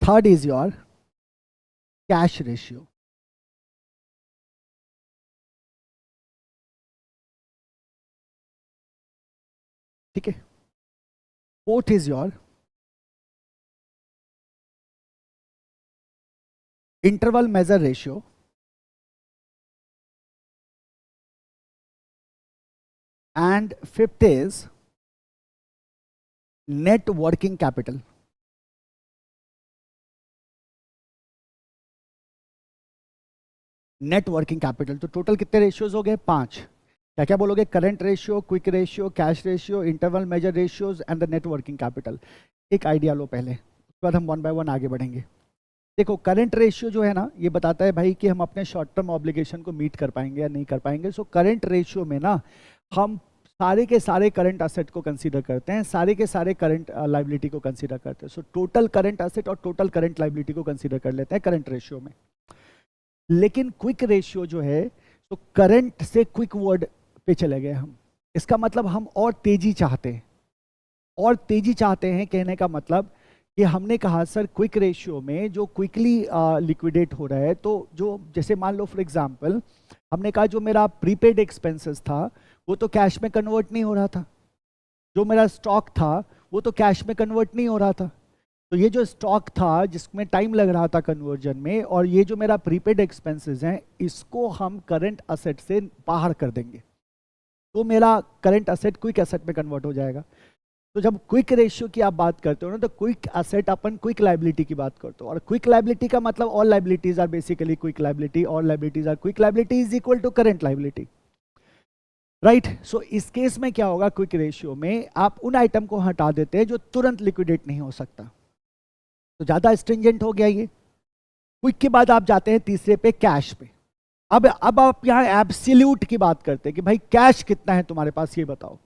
Third is your cash ratio. ठीक है। Fourth is your interval measure ratio. And fifth is net working capital. Net working capital. तो total कितने ratios हो गए? 5। क्या क्या बोलोगे? Current ratio, quick ratio, cash ratio, interval measure ratios and the net working capital. एक idea लो पहले, उसके बाद हम 1 बाय 1 आगे बढ़ेंगे। देखो, करंट रेशियो जो है ना, ये बताता है भाई कि हम अपने शॉर्ट टर्म ऑब्लिगेशन को मीट कर पाएंगे या नहीं कर पाएंगे। सो करंट रेशियो में ना हम सारे के सारे करंट असेट को कंसीडर करते हैं, सारे के सारे करंट लाइबिलिटी को कंसीडर करते हैं। सो टोटल करंट असेट और टोटल करंट लाइबिलिटी को कंसीडर कर लेते हैं करंट रेशियो में। लेकिन क्विक रेशियो जो है, तो करंट से क्विक वर्ड पे चले गए हम। इसका मतलब हम और तेजी चाहते हैं, और तेजी चाहते हैं। कहने का मतलब कि हमने कहा सर क्विक रेशियो में जो क्विकली लिक्विडेट हो रहा है, तो जो जैसे मान लो फॉर एग्जांपल हमने कहा जो मेरा प्रीपेड एक्सपेंसेस था वो तो कैश में कन्वर्ट नहीं हो रहा था, जो मेरा स्टॉक था वो तो कैश में कन्वर्ट नहीं हो रहा था। तो ये जो स्टॉक था जिसमें टाइम लग रहा था कन्वर्जन में, और ये जो मेरा प्रीपेड एक्सपेंसेस हैं, इसको हम करंट असेट से बाहर कर देंगे, तो मेरा करंट असेट क्विक असेट में कन्वर्ट हो जाएगा। तो जब क्विक रेशियो की आप बात करते हो ना, तो क्विक असेट अपन क्विक लाइबिलिटी की बात करते हो, और क्विक लाइबिलिटी का मतलब all liabilities are basically quick liability, all liabilities are quick liability is equal to current liability, right. So इस केस में क्या होगा, क्विक रेशियो में आप उन आइटम को हटा देते हैं जो तुरंत लिक्विडेट नहीं हो सकता, तो ज्यादा स्ट्रिंजेंट हो गया ये। क्विक के बाद आप जाते हैं तीसरे पे, कैश पे। अब आप यहाँ एब्सोल्यूट की बात करते हैं कि भाई कैश कितना है तुम्हारे पास ये बताओ,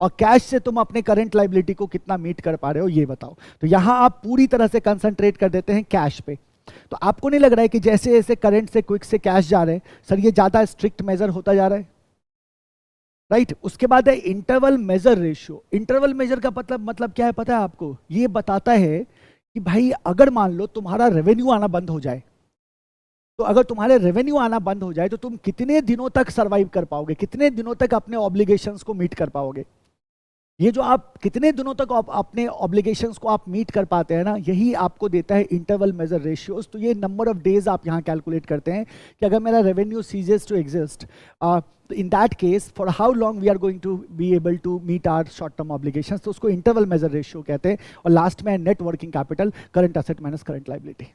और कैश से तुम अपने करंट लाइबिलिटी को कितना मीट कर पा रहे हो ये बताओ। तो यहां आप पूरी तरह से कंसंट्रेट कर देते हैं कैश पे। तो आपको नहीं लग रहा है कि जैसे जैसे करंट से क्विक से कैश जा रहे हैं सर, ये ज्यादा स्ट्रिक्ट मेजर होता जा रहा है, राइट। उसके बाद है interval measure ratio. Interval measure का मतलब क्या है पता है आपको? ये बताता है कि भाई अगर मान लो तुम्हारा रेवेन्यू आना बंद हो जाए, तो अगर तुम्हारे रेवेन्यू आना बंद हो जाए तो तुम कितने दिनों तक सरवाइव कर पाओगे, कितने दिनों तक अपने ऑब्लिगेशंस को मीट कर पाओगे। ये जो आप कितने दिनों तक अपने ऑब्लिगेशंस को आप मीट कर पाते हैं ना, यही आपको देता है इंटरवल मेजर रेशियोज। तो ये नंबर ऑफ डेज आप यहाँ कैलकुलेट करते हैं कि अगर मेरा रेवेन्यू सीजेस टू एग्जिस्ट, तो in that case for how long we are going to be able to meet our short term obligations, तो उसको इंटरवल मेजर रेशियो कहते हैं। और लास्ट में net working capital, current asset minus current liability.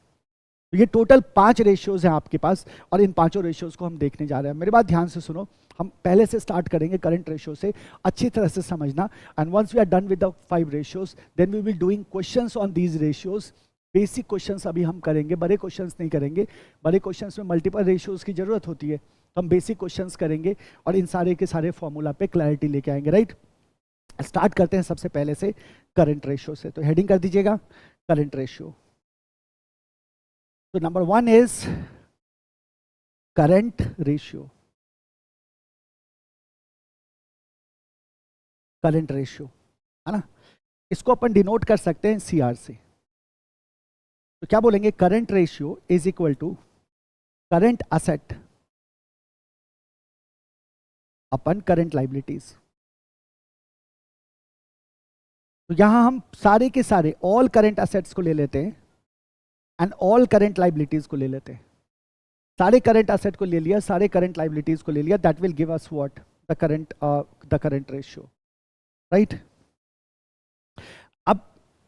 तो ये total 5 ratios हैं आपके पास, और इन पांचों रेशियोज को हम देखने जा रहे हैं। मेरी बात ध्यान से सुनो, हम पहले से स्टार्ट करेंगे करंट रेशियो से, अच्छी तरह से समझना। And once we are done with the 5 ratios, then we will doing questions on these ratios. Basic questions अभी हम करेंगे, बड़े क्वेश्चंस नहीं करेंगे। बड़े क्वेश्चंस में मल्टीपल रेशियोज की जरूरत होती है, तो हम बेसिक क्वेश्चंस करेंगे और इन सारे के सारे फॉर्मूला पे क्लैरिटी लेके आएंगे, राइट। स्टार्ट करते हैं सबसे पहले से करंट रेशियो से, तो हेडिंग कर दीजिएगा करंट रेशियो। तो number 1 is current ratio. Current ratio है ना, इसको अपन डिनोट कर सकते हैं सीआर से। तो क्या बोलेंगे, current ratio is equal to current asset upon current liabilities. तो यहां हम सारे के सारे ऑल करंट असेट्स को ले लेते हैं एंड ऑल करंट लाइबिलिटीज को ले लेते हैं। सारे करंट असेट को ले लिया, सारे करंट लाइबिलिटीज को ले लिया, that will give us what, the current ratio, right. अब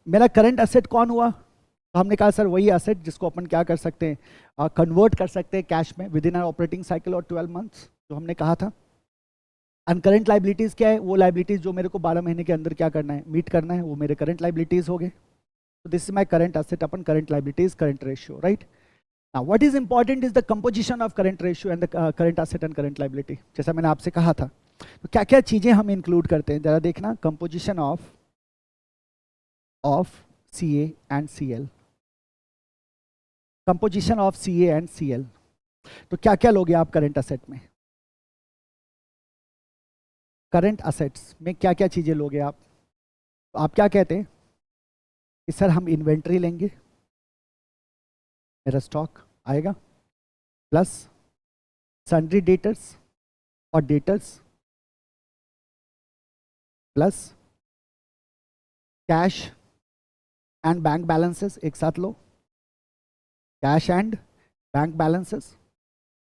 मेरा करंट असेट कौन हुआ, तो हमने कहा सर वही असेट जिसको अपन क्या कर सकते हैं, कन्वर्ट कर सकते हैं कैश में within our operating cycle और 12 मंथ्स, जो हमने कहा था। एंड करंट लाइबिलिटीज क्या है, वो लाइबिलिटीज जो मेरे को 12 महीने के अंदर क्या करना है, मीट करना है, वो मेरे करंट लाइबिलिटीज हो गए। So this is my current asset upon current liabilities, current ratio, right? Now what is important is the composition of current ratio and the current asset and current liability. जैसा मैंने आपसे कहा था, तो क्या क्या चीजें हम इंक्लूड करते हैं, जरा देखना। Composition of CA and CL, composition of CA and CL। तो क्या क्या लोगे आप करंट असेट में, करंट असेट्स में क्या क्या चीजें लोगे आप। तो आप क्या कहते हैं कि सर हम इन्वेंट्री लेंगे, मेरा स्टॉक आएगा, प्लस सन्ड्री डेटर्स और debtors, plus cash and bank balances, एक साथ लो, cash and bank balances,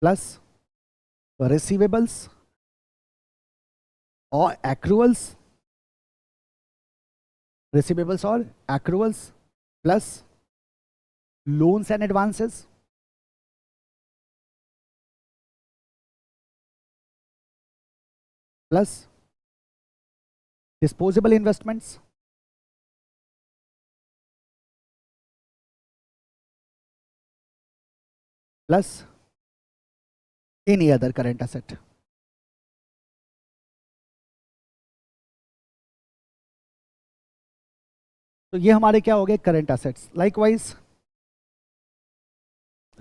plus receivables और एक्रूअल्स, रिसीवेबल्स और accruals, plus loans and advances, plus disposable investments, plus any other current asset. तो ये हमारे क्या हो गए current assets. Likewise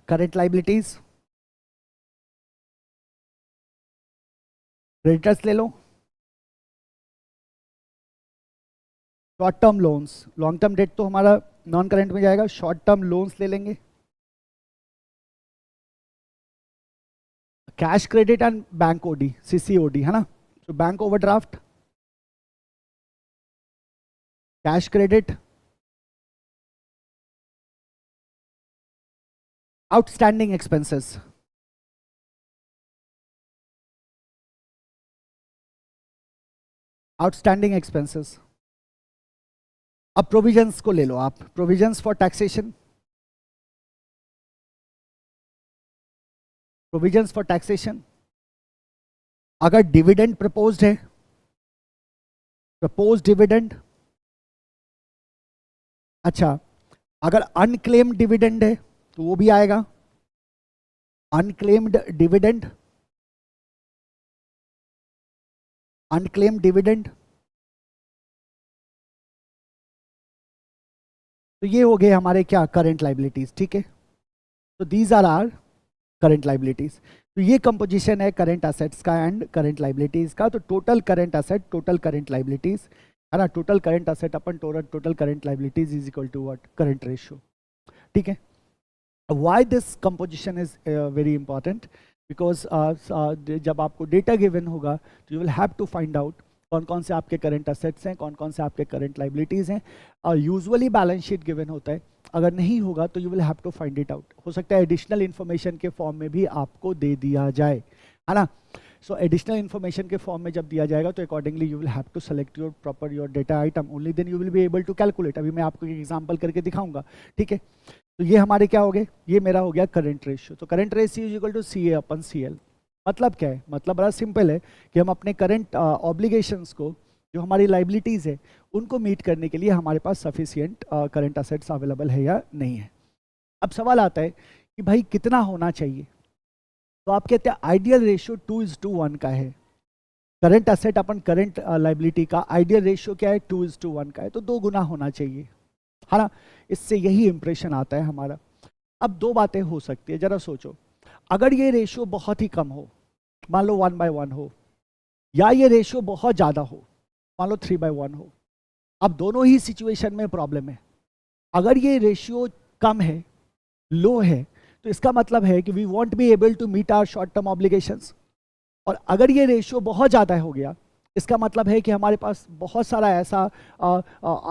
current liabilities, creditors ले लो, short term loans, long term debt तो हमारा नॉन करंट में जाएगा, शॉर्ट टर्म लोन्स ले लेंगे, cash credit and bank OD, CCOD है ना। तो bank overdraft, cash credit, outstanding expenses, outstanding expenses. अब प्रोविजंस को ले लो आप, provisions for taxation, provisions for taxation. अगर डिविडेंड प्रपोज्ड है, प्रपोज डिविडेंड, अच्छा अगर अनक्लेम्ड डिविडेंड है तो वो भी आएगा, अनक्लेम्ड डिविडेंड, अनक्लेम्ड डिविडेंड। तो ये हो गए हमारे क्या करंट लाइबिलिटीज, ठीक है। तो these are are current liabilities. तो ये कंपोजिशन है करंट असेट्स का एंड करंट लाइबिलिटीज का। तो total current asset, total current liabilities है ना, total current asset upon total current liabilities is equal to what, current ratio, ठीक है। Why this composition is very important, because जब आपको data given होगा तो you will have to find out कौन कौन से आपके करंट असेट्स हैं, कौन कौन से आपके करंट लाइबिलिटीज़ हैं। और यूजुअली बैलेंस शीट गिवन होता है, अगर नहीं होगा तो you will have to find it out. हो सकता है एडिशनल इन्फॉर्मेशन के फॉर्म में भी आपको दे दिया जाए, है ना। सो एडिशनल इन्फॉर्मेशन के फॉर्म में जब दिया जाएगा तो accordingly you will have to select your proper your data item, only then you will be able to calculate. अभी मैं आपको एक एग्जांपल करके दिखाऊंगा, ठीक है। तो ये हमारे क्या हो गए, ये मेरा हो गया करंट रेशियो। तो current ratio is equal to C A upon C L. मतलब क्या है, मतलब बड़ा सिंपल है कि हम अपने करंट ऑब्लिगेशंस को, जो हमारी लाइबिलिटीज़ है, उनको मीट करने के लिए हमारे पास सफिशियंट करंट असेट्स अवेलेबल है या नहीं है। अब सवाल आता है कि भाई कितना होना चाहिए। तो आप कहते हैं आइडियल रेशियो 2:1 का है। Current asset upon current liability का आइडियल रेशियो क्या है, 2:1 का है, तो 2 गुना होना चाहिए, है ना। इससे यही इंप्रेशन आता है हमारा। अब दो बातें हो सकती है, जरा सोचो, अगर ये रेशियो बहुत ही कम हो, मान लो 1/1 हो, या ये रेशियो बहुत ज़्यादा हो, मान लो 3/1 हो। अब दोनों ही सिचुएशन में प्रॉब्लम है। अगर ये रेशियो कम है, लो है, तो इसका मतलब है कि we won't be able to meet our short term obligations. और अगर ये रेशियो बहुत ज़्यादा हो गया, इसका मतलब है कि हमारे पास बहुत सारा ऐसा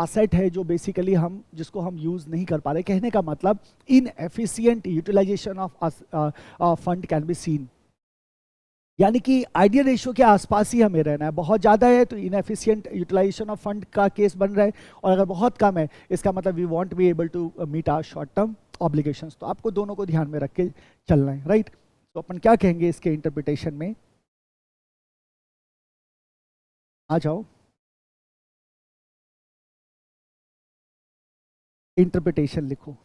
असेट है जो बेसिकली हम, जिसको हम यूज़ नहीं कर पा रहे। कहने का मतलब inefficient utilization of fund can be seen. यानी कि आइडियल रेशियो के आसपास ही हमें रहना है। बहुत ज़्यादा है तो इनएफिशिएंट यूटिलाइजेशन ऑफ फंड का केस बन रहा है, और अगर बहुत कम है, इसका मतलब we won't be able to meet our short term obligations. तो आपको दोनों को ध्यान में रख के चलना है, राइट। तो अपन क्या कहेंगे इसके इंटरप्रिटेशन में, आ जाओ, इंटरप्रिटेशन लिखो,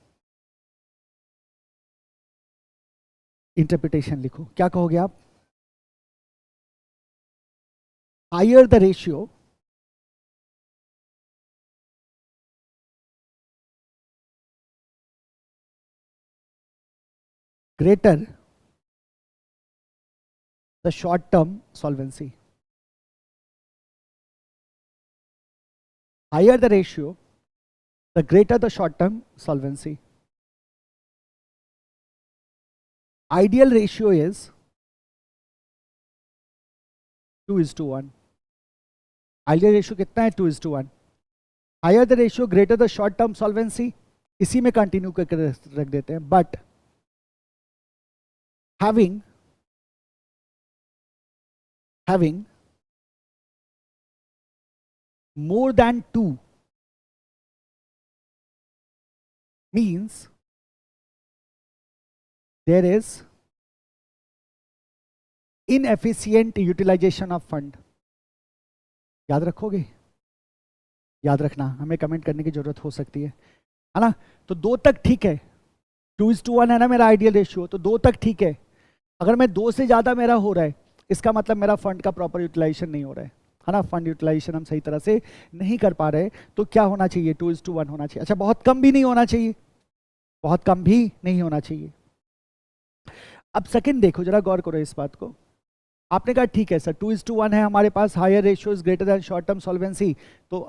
इंटरप्रिटेशन लिखो, क्या कहोगे आप। Higher the ratio, greater the short term solvency. Higher the ratio, the greater the short term solvency. Ideal ratio is 2:1. Ideal ratio कितना है, 2:1. Higher the ratio, greater the short term solvency. इसी में continue करके रख देते हैं, but having more than 2 means there is inefficient utilization of fund. याद रखोगे, याद रखना, हमें कमेंट करने की जरूरत हो सकती है ना। तो 2 तक ठीक है, 2:1 है ना मेरा आइडियल रेशियो, तो 2 तक ठीक है। अगर मैं 2 से ज़्यादा मेरा हो रहा है, इसका मतलब मेरा फंड का प्रॉपर यूटिलाइजेशन नहीं हो रहा है ना। फंड यूटिलाइजेशन हम सही तरह से नहीं कर पा रहे, तो क्या होना चाहिए, 2:1 होना चाहिए। अच्छा, बहुत कम भी नहीं होना चाहिए, बहुत कम भी नहीं होना चाहिए। अब सेकंड देखो, जरा गौर करो इस बात को। आपने कहा ठीक है सर, 2:1 है हमारे पास, higher ratio is greater than short term solvency, तो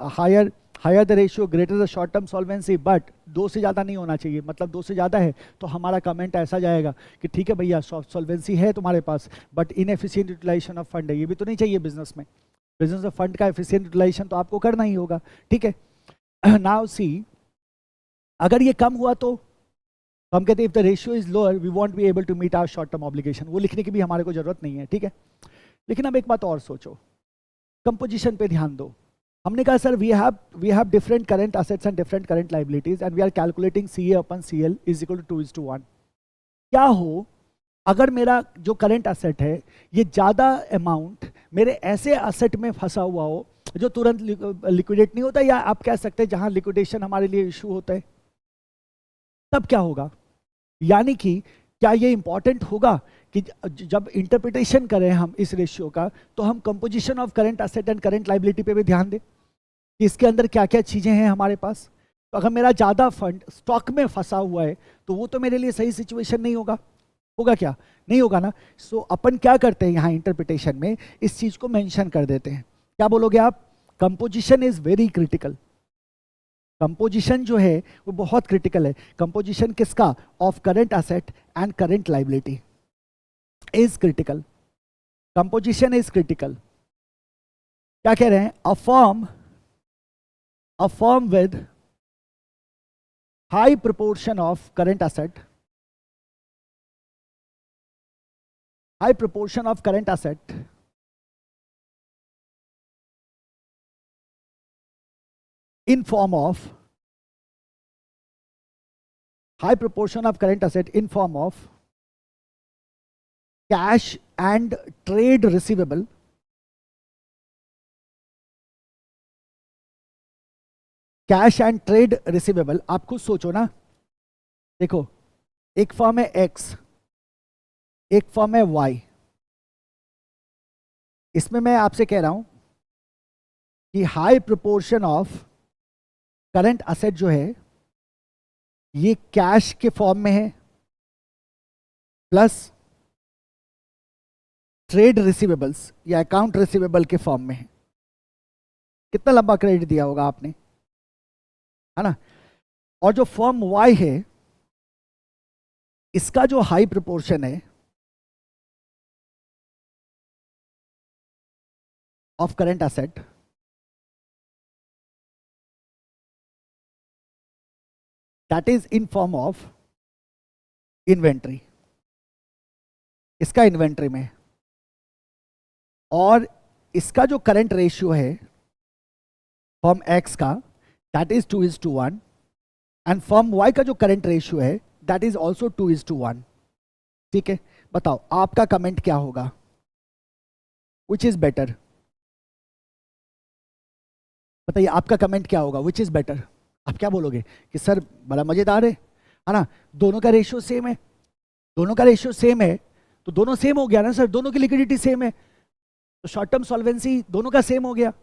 higher the ratio greater the short term solvency, but 2 से ज़्यादा नहीं होना चाहिए। मतलब 2 से ज़्यादा है तो हमारा कमेंट ऐसा जाएगा कि ठीक है भैया, सॉल्वेंसी है तुम्हारे पास, but inefficient utilisation of fund है। ये भी तो नहीं चाहिए बिजनेस में। बिजनेस में फंड का एफिशिएंट यूटिलाइजेशन तो आपको करना ही होगा, ठीक है। नाउ सी, अगर ये कम हुआ तो हम कहते हैं if the ratio is lower we won't be able to meet our short term obligation. वो लिखने की भी हमारे को जरूरत नहीं है, ठीक है। लेकिन अब एक बात और सोचो, कंपोजिशन पे ध्यान दो। हमने कहा sir we have different current assets and different current liabilities and we are calculating C A upon C L is equal to 2:1। क्या हो अगर मेरा जो करंट असेट है, ये ज़्यादा अमाउंट मेरे ऐसे असेट में फंसा हुआ हो जो तुरंत लिक्विडेट नहीं होता, या आप कह सकते हैं जहां लिक्विडेशन हमारे लिए इशू होता है, तब क्या होगा। यानी कि क्या ये इंपॉर्टेंट होगा कि जब इंटरप्रिटेशन करें हम इस रेशियो का, तो हम composition of current asset and current liability पे भी ध्यान दें कि इसके अंदर क्या क्या चीज़ें हैं हमारे पास। तो अगर मेरा ज़्यादा फंड स्टॉक में फंसा हुआ है, तो वो तो मेरे लिए सही सिचुएशन नहीं होगा। होगा क्या, नहीं होगा ना। सो अपन क्या करते हैं यहाँ इंटरप्रिटेशन में, इस चीज़ को मेंशन कर देते हैं। क्या बोलोगे आप, composition is very critical. Composition जो है वो बहुत क्रिटिकल है। कंपोजिशन किसका, of current asset and current liability is critical. Composition is critical. क्या कह रहे हैं, a firm with high proportion of current asset, high proportion of current asset in form of high proportion of current asset in form of cash and trade receivable, cash and trade receivable. आप खुद सोचो ना, देखो एक form है x, एक form है Y. इसमें मैं आपसे कह रहा हूं कि high proportion of current asset जो है ये कैश के फॉर्म में है प्लस ट्रेड रिसीवेबल्स या अकाउंट रिसीवेबल के फॉर्म में है। कितना लंबा क्रेडिट दिया होगा आपने, है ना। और जो फॉर्म वाई है इसका जो हाई प्रोपोर्शन है of current asset that is in form of inventory, इसका इन्वेंट्री में। और इसका जो करंट रेशियो है फॉर्म एक्स का that is 2:1 and form Y का जो करंट रेशियो है दैट इज ऑल्सो 2:1। ठीक है, बताओ आपका कमेंट क्या होगा, विच इज बेटर? बताइए आपका कमेंट क्या होगा, विच इज बेटर? आप क्या बोलोगे कि सर बड़ा मजेदार है ना, दोनों का रेशियो सेम है, दोनों का रेशियो सेम है तो दोनों सेम हो गया ना सर, दोनों की लिक्विडिटी सेम है तो शॉर्ट टर्म सॉल्वेंसी दोनों का सेम हो गया।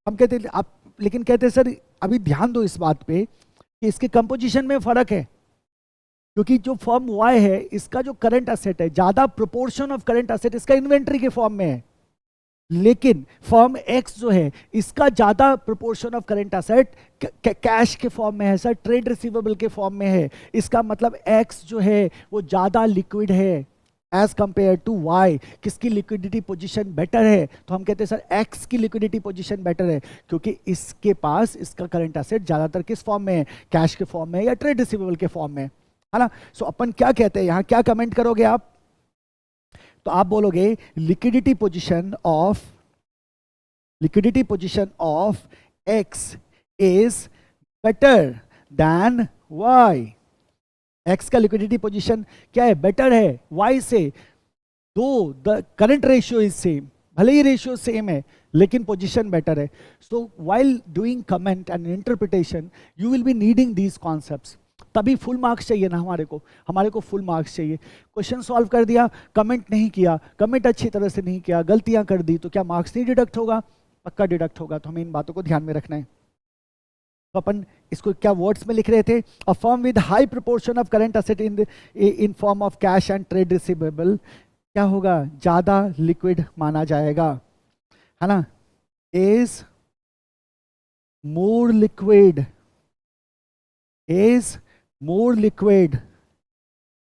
हम कहते आप लेकिन कहते सर अभी ध्यान दो इस बात पे कि इसके कंपोजिशन में फर्क है, क्योंकि जो फॉर्म वाई है इसका जो करंट असेट है ज्यादा प्रोपोर्शन ऑफ करंट असेट इसका इन्वेंट्री के फॉर्म में है, लेकिन फॉर्म एक्स जो है इसका ज्यादा proportion of current asset cash के फॉर्म में है सर, ट्रेड रिसीवेबल के फॉर्म में है। इसका मतलब एक्स जो है वो ज्यादा लिक्विड है एज कंपेयर टू वाई। किसकी लिक्विडिटी पोजीशन बेटर है? तो हम कहते हैं सर एक्स की लिक्विडिटी पोजीशन बेटर है, क्योंकि इसके पास इसका करंट असेट ज्यादातर किस फॉर्म में है, कैश के फॉर्म में या ट्रेड रिसीवेबल के फॉर्म में, है ना। सो अपन क्या कहते हैं, यहां क्या कमेंट करोगे आप? तो आप बोलोगे liquidity position of X is better than Y. X का लिक्विडिटी पोजीशन क्या है, बेटर है वाई से। Though the current ratio is same, भले ही रेशियो सेम है लेकिन पोजीशन बेटर है। So while doing comment and interpretation you will be needing these concepts, तभी फुल मार्क्स चाहिए ना हमारे को फुल मार्क्स चाहिए। क्वेश्चन सॉल्व कर दिया, कमेंट नहीं किया, कमेंट अच्छी तरह से नहीं किया, गलतियां कर दी, तो क्या मार्क्स नहीं डिडक्ट होगा? पक्का डिडक्ट होगा। तो हमें इन बातों को ध्यान में रखना है। तो अपन इसको क्या वर्ड्स में लिख रहे थे, a firm with high proportion of current asset in form of cash and trade receivable क्या होगा, ज्यादा लिक्विड माना जाएगा, है ना। Is more liquid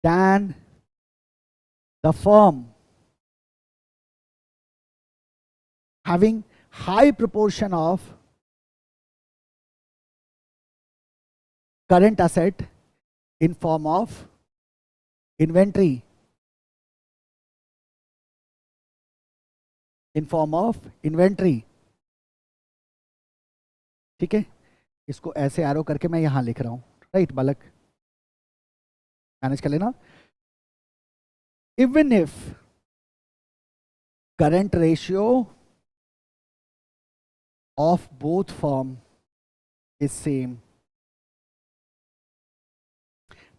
than the firm having high proportion of current asset in form of inventory, ठीक है। इसको ऐसे एरो करके मैं यहां लिख रहा हूं, राइट बालक, मैनेज कर लेना। Even if current ratio of both firm is same,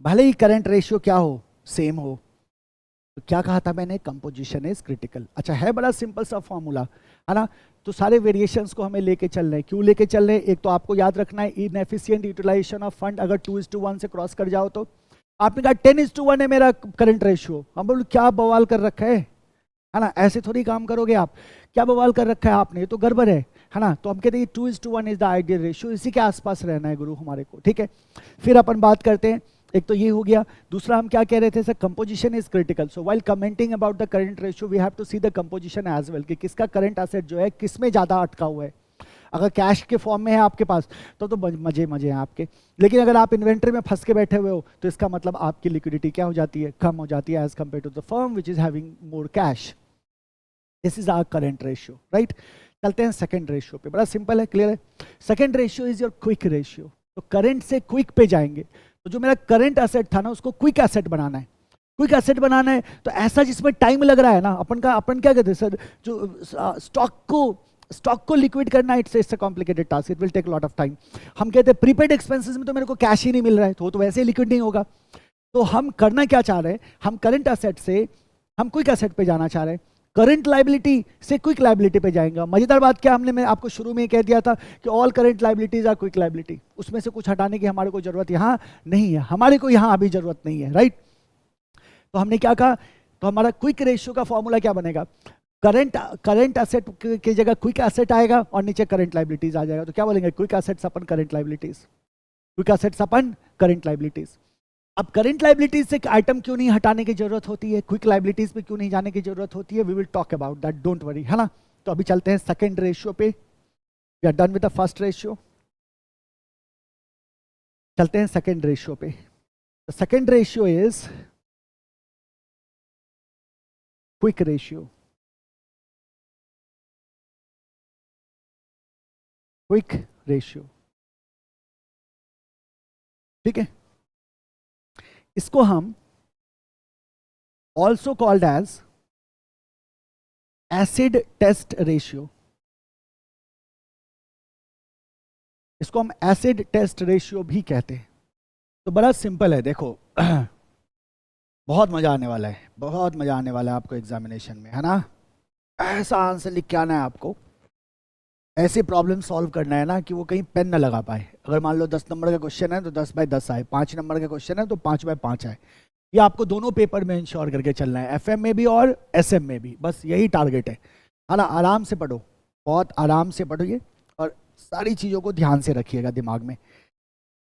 भले ही करंट रेशियो क्या हो, सेम हो, तो क्या कहा था मैंने, कंपोजिशन इज क्रिटिकल। अच्छा है बड़ा सिंपल सा फॉर्मूला, है ना। तो सारे वेरिएशंस को हमें लेके चल रहे हैं। क्यों लेके चल रहे हैं? एक तो आपको याद रखना है इनएफिशिएंट यूटिलाइजेशन ऑफ फंड, अगर 2:1 से क्रॉस कर जाओ तो आपने कहा 10:1 है मेरा करंट रेशियो, हम बोलो क्या बवाल कर रखा है ना। ऐसे थोड़ी काम करोगे आप, क्या बवाल कर रखा है आपने, ये तो गड़बड़ है ना। तो हम कहते हैं 2:1 इज द आइडियल रेशियो, इसी के आसपास रहना है गुरु हमारे को, ठीक है। फिर अपन बात करते हैं, एक तो ये हो गया, दूसरा हम क्या कह रहे थे sir, composition is critical. So while commenting about the current ratio we have to see the composition as well, कि किसका करंट एसेट जो है किस में ज्यादा अटका हुआ है। अगर कैश के फॉर्म में है आपके पास तो मजे हैं आपके, लेकिन अगर आप इन्वेंट्री में फंस के बैठे हुए हो तो इसका मतलब आपकी लिक्विडिटी क्या हो जाती है, कम हो जाती है as compare to the firm which is having more cash. This is our current ratio, right. चलते हैं सेकंड रेशियो पे, बड़ा सिंपल है, क्लियर है। Second ratio is your quick ratio. तो करंट से क्विक पे जाएंगे तो जो मेरा करंट एसेट था ना उसको क्विक एसेट बनाना है। क्विक एसेट बनाना है तो ऐसा जिसमें टाइम लग रहा है ना, अपन क्या कहते हैं सर, जो स्टॉक को लिक्विड करना, it's a complicated task, it will take lot of time. हम कहते हैं प्रीपेड एक्सपेंसेस में तो मेरे को कैश ही नहीं मिल रहा है, तो वैसे ही लिक्विड नहीं होगा। तो हम करना क्या चाह रहे हैं, हम करंट एसेट से हम क्विक एसेट पे जाना चाह रहे हैं, करंट लाइबिलिटी से क्विक लाइबिलिटी पे जाएंगे। मजेदार बात क्या, मैं आपको शुरू में ही कह दिया था कि all current liabilities are quick liability, उसमें से कुछ हटाने की हमारे को जरूरत यहाँ नहीं है, हमारे को यहाँ अभी जरूरत नहीं है, राइट। तो हमने क्या कहा, तो हमारा क्विक रेशियो का फॉर्मूला क्या बनेगा, करंट एसेट की जगह क्विक एसेट आएगा और नीचे करंट लाइबिलिटीज आ जाएगा। तो क्या बोलेंगे, quick assets upon current liabilities, quick assets upon current liabilities. अब करंट लाइबिलिटीज से आइटम क्यों नहीं हटाने की जरूरत होती है, क्विक लाइबिलिटीज पे क्यों नहीं जाने की जरूरत होती है, we will talk about that, don't worry, है ना। तो अभी चलते हैं सेकंड रेशियो पे, we are done with the first ratio, चलते हैं सेकंड रेशियो पे। Second ratio is quick ratio, quick ratio, ठीक है। इसको हम also called as acid test ratio, इसको हम एसिड टेस्ट रेशियो भी कहते हैं। तो बड़ा सिंपल है, देखो बहुत मजा आने वाला है, बहुत मजा आने वाला है आपको एग्जामिनेशन में, है ना। ऐसा आंसर लिख के आना है आपको, ऐसे प्रॉब्लम सॉल्व करना है ना कि वो कहीं पेन ना लगा पाए। अगर मान लो 10 नंबर का क्वेश्चन है तो 10 बाय 10 आए, 5 नंबर का क्वेश्चन है तो 5 बाय 5 आए। ये आपको दोनों पेपर में इंश्योर करके चलना है, एफएम में भी और एसएम में भी, बस यही टारगेट है ना। आराम से पढ़ो, बहुत आराम से पढ़िए और सारी चीज़ों को ध्यान से रखिएगा दिमाग में।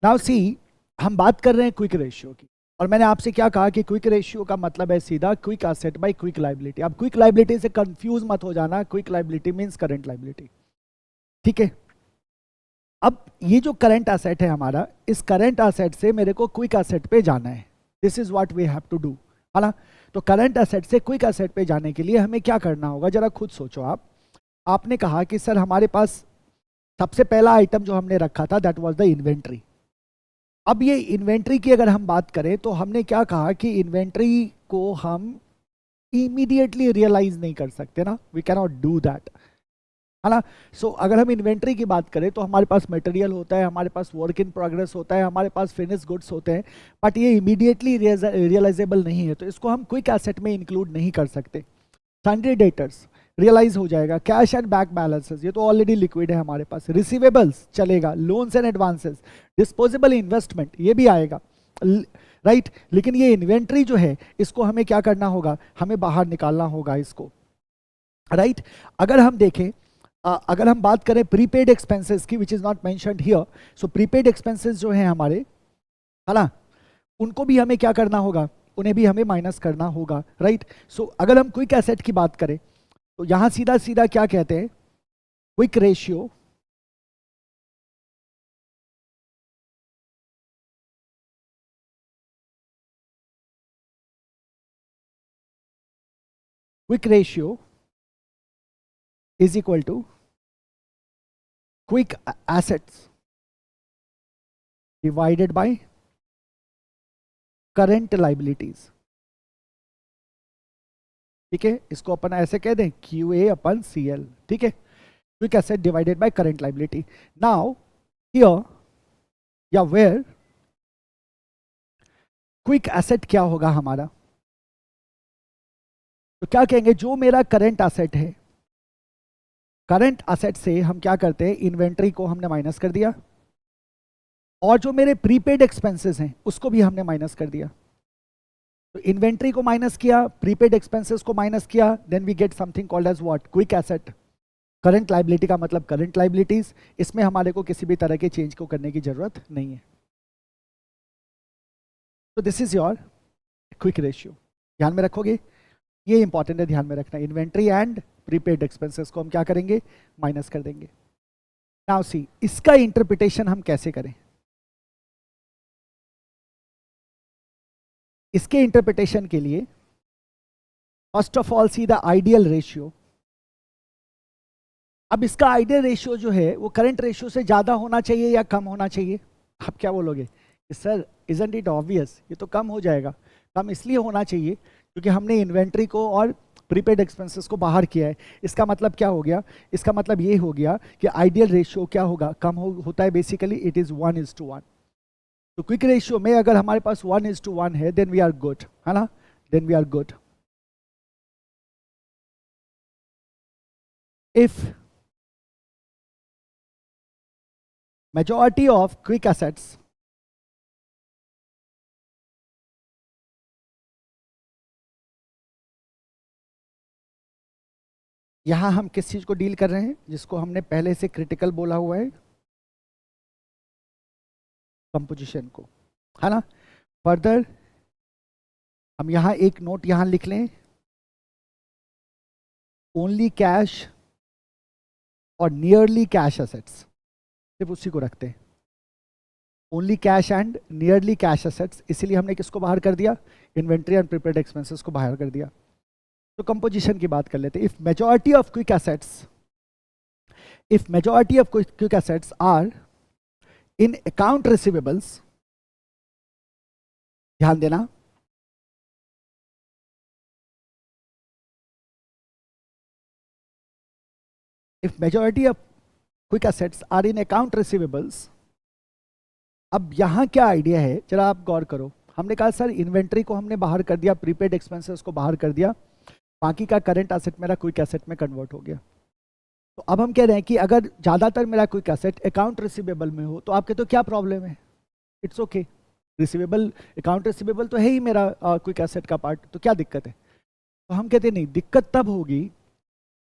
नाउ सी, हम बात कर रहे हैं क्विक रेशियो की, और मैंने आपसे क्या कहा कि क्विक रेशियो का मतलब है सीधा quick asset by quick liability. अब क्विक लाइबिलिटी से कंफ्यूज मत हो जाना, quick liability means current liability, ठीक है। अब ये जो करंट एसेट है हमारा, इस करंट एसेट से मेरे को क्विक एसेट पे जाना है, this is what we have to do, है ना। तो करंट एसेट से क्विक एसेट पे जाने के लिए हमें क्या करना होगा, जरा खुद सोचो आप। आपने कहा कि सर हमारे पास सबसे पहला आइटम जो हमने रखा था दैट वाज द इन्वेंट्री। अब ये इन्वेंट्री की अगर हम बात करें तो हमने क्या कहा कि इन्वेंट्री को हम इमीडिएटली रियलाइज नहीं कर सकते ना, we can not do that, है ना। सो अगर हम इन्वेंट्री की बात करें तो हमारे पास मटेरियल होता है, हमारे पास वर्क इन प्रोग्रेस होता है, हमारे पास फिनिश गुड्स होते हैं, बट ये इमीडिएटली रियलाइजेबल नहीं है, तो इसको हम क्विक एसेट में इंक्लूड नहीं कर सकते। सन्ड्री डेटर्स रियलाइज हो जाएगा, कैश एंड बैंक बैलेंसेस ये तो ऑलरेडी लिक्विड है हमारे पास, रिसीवेबल्स चलेगा, loans and advances, disposable investment ये भी आएगा, राइट। लेकिन ये इन्वेंट्री जो है इसको हमें क्या करना होगा, हमें बाहर निकालना होगा इसको, राइट। अगर हम देखें, अगर हम बात करें प्रीपेड एक्सपेंसेस की, which is not mentioned here, so prepaid expenses जो हैं हमारे, है ना, उनको भी हमें क्या करना होगा, उन्हें भी हमें माइनस करना होगा, राइट। सो अगर हम क्विक एसेट की बात करें तो यहां सीधा सीधा क्या कहते हैं, quick ratio is equal to quick assets divided by current liabilities, ठीक है। इसको अपन ऐसे कह दें QA अपन CL, ठीक है, quick asset divided by current liability. Now here या वेयर क्विक एसेट क्या होगा हमारा, तो क्या कहेंगे, जो मेरा करंट एसेट है, करंट एसेट से हम क्या करते हैं, इन्वेंट्री को हमने माइनस कर दिया, और जो मेरे प्रीपेड एक्सपेंसेस हैं उसको भी हमने माइनस कर दिया। तो इन्वेंट्री को माइनस किया, प्रीपेड एक्सपेंसेस को माइनस किया, then we get something called as what, quick asset. Current liability का मतलब करंट लाइबिलिटीज, इसमें हमारे को किसी भी तरह के चेंज को करने की जरूरत नहीं है। तो this is your quick ratio, ध्यान में रखोगे, ये इंपॉर्टेंट है ध्यान में रखना। इन्वेंट्री एंड प्रीपेड एक्सपेंसेस को हम क्या करेंगे, माइनस कर देंगे। नाउ सी, इसका इंटरप्रिटेशन हम कैसे करें, इसके इंटरप्रिटेशन के लिए first of all see the ideal ratio. अब इसका आइडियल रेशियो जो है वो करंट रेशियो से ज्यादा होना चाहिए या कम होना चाहिए, आप क्या बोलोगे, सर इजंट इट ऑब्वियस, ये तो कम हो जाएगा। कम इसलिए होना चाहिए क्योंकि हमने इन्वेंट्री को और प्रीपेड एक्सपेंसेस को बाहर किया है। इसका मतलब क्या हो गया, इसका मतलब ये हो गया कि आइडियल रेशियो क्या होगा, कम होता है बेसिकली, इट इज़ 1:1। तो क्विक रेशियो में अगर हमारे पास 1:1 है देन वी आर गुड, है ना, then we are good. If majority of quick assets यहां हम किस चीज को डील कर रहे हैं, जिसको हमने पहले से क्रिटिकल बोला हुआ है, कंपोजिशन को, है ना। फर्दर हम यहां एक नोट यहां लिख लें, ओनली कैश और नियरली कैश एसेट्स, सिर्फ उसी को रखते हैं, only cash and nearly cash assets. इसीलिए हमने किसको बाहर कर दिया, इन्वेंट्री एंड प्रीपेड एक्सपेंसेस को बाहर कर दिया। तो कंपोजिशन की बात कर लेते हैं। If majority of quick assets are in account receivables, ध्यान देना, if majority of quick assets are in account receivables. अब यहां क्या आइडिया है, जरा आप गौर करो। हमने कहा सर इन्वेंट्री को हमने बाहर कर दिया, प्रीपेड एक्सपेंसेस को बाहर कर दिया, बाकी का करंट एसेट मेरा क्विक एसेट में कन्वर्ट हो गया। तो अब हम कह रहे हैं कि अगर ज़्यादातर मेरा क्विक एसेट अकाउंट रिसीवेबल में हो तो आपके तो क्या प्रॉब्लम है, it's okay, receivable, account receivable तो है ही मेरा क्विक एसेट का पार्ट, तो क्या दिक्कत है। तो हम कहते नहीं, दिक्कत तब होगी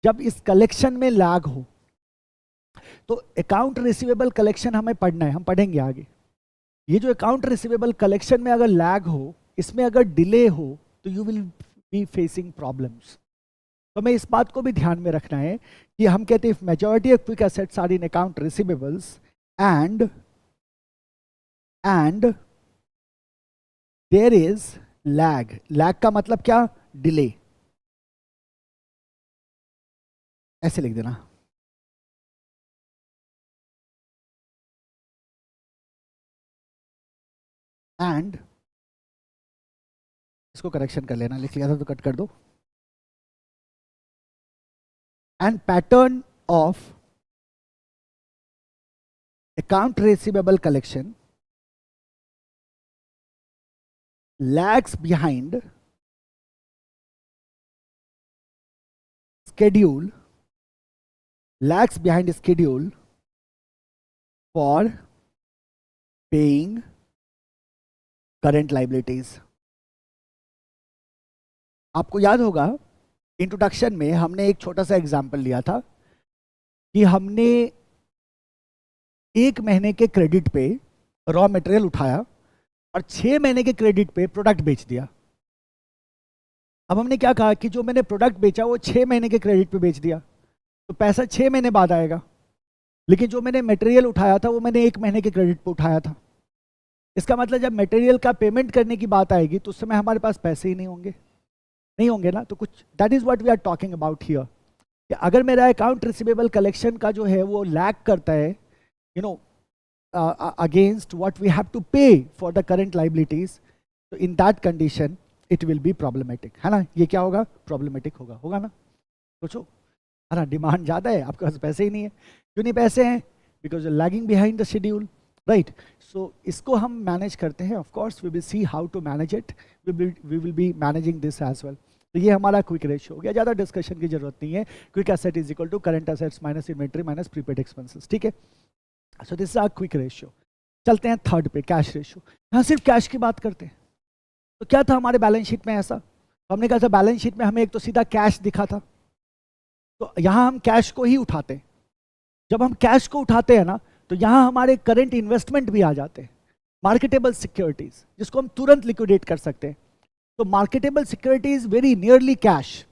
जब इस कलेक्शन में लैग हो। तो अकाउंट रिसीवेबल कलेक्शन हमें पढ़ना है, हम पढ़ेंगे आगे। ये जो अकाउंट रिसीवेबल कलेक्शन में अगर लैग हो, इसमें अगर डिले हो, तो you will be facing problems. तो हमें इस बात को भी ध्यान में रखना है कि हम कहते हैं majority of quick assets are in account receivables and there is lag. Lag का मतलब क्या, डिले, ऐसे लिख देना। एंड इसको करेक्शन कर लेना, लिख लिया था तो कट कर दो। And pattern of account receivable collection lags behind schedule for paying current liabilities। आपको याद होगा इंट्रोडक्शन में हमने एक छोटा सा एग्जांपल लिया था कि हमने 1 महीने के क्रेडिट पे रॉ मटेरियल उठाया और 6 महीने के क्रेडिट पे प्रोडक्ट बेच दिया। अब हमने क्या कहा कि जो मैंने प्रोडक्ट बेचा वो 6 महीने के क्रेडिट पे बेच दिया, तो पैसा 6 महीने बाद आएगा, लेकिन जो मैंने मटेरियल उठाया था वो मैंने 1 महीने के क्रेडिट पे उठाया था। इसका मतलब जब मटेरियल का पेमेंट करने की बात आएगी तो उस समय हमारे पास पैसे ही नहीं होंगे ना। तो कुछ that is what we are talking about here, कि अगर मेरा अकाउंट रिसीवेबल कलेक्शन का जो है वो लैग करता है, you know, against what we have to pay for the current liabilities, so in that condition it will be problematic, है ना। ये क्या होगा, problematic होगा ना। सोचो, है ना, डिमांड ज़्यादा है, आपके पास पैसे ही नहीं है। क्यों नहीं पैसे हैं, because lagging behind the schedule, right. So इसको हम मैनेज करते हैं, of course we will see how to manage it, we will be managing this as well. तो ये हमारा क्विक रेशियो हो गया, ज़्यादा डिस्कशन की जरूरत नहीं है। Quick asset is equal to current assets minus inventory minus prepaid expenses, ठीक है। So this is our quick ratio. चलते हैं थर्ड पे, कैश रेशियो। यहाँ सिर्फ कैश की बात करते हैं। तो क्या था हमारे बैलेंस शीट में ऐसा, तो हमने कहा था बैलेंस शीट में हमें एक तो सीधा कैश दिखा था, तो यहाँ हम कैश को ही उठाते हैं। जब हम कैश को उठाते हैं ना, तो यहाँ हमारे करंट इन्वेस्टमेंट भी आ जाते हैं, मार्केटेबल सिक्योरिटीज, जिसको हम तुरंत लिक्विडेट कर सकते हैं। तो marketable securities very nearly cash.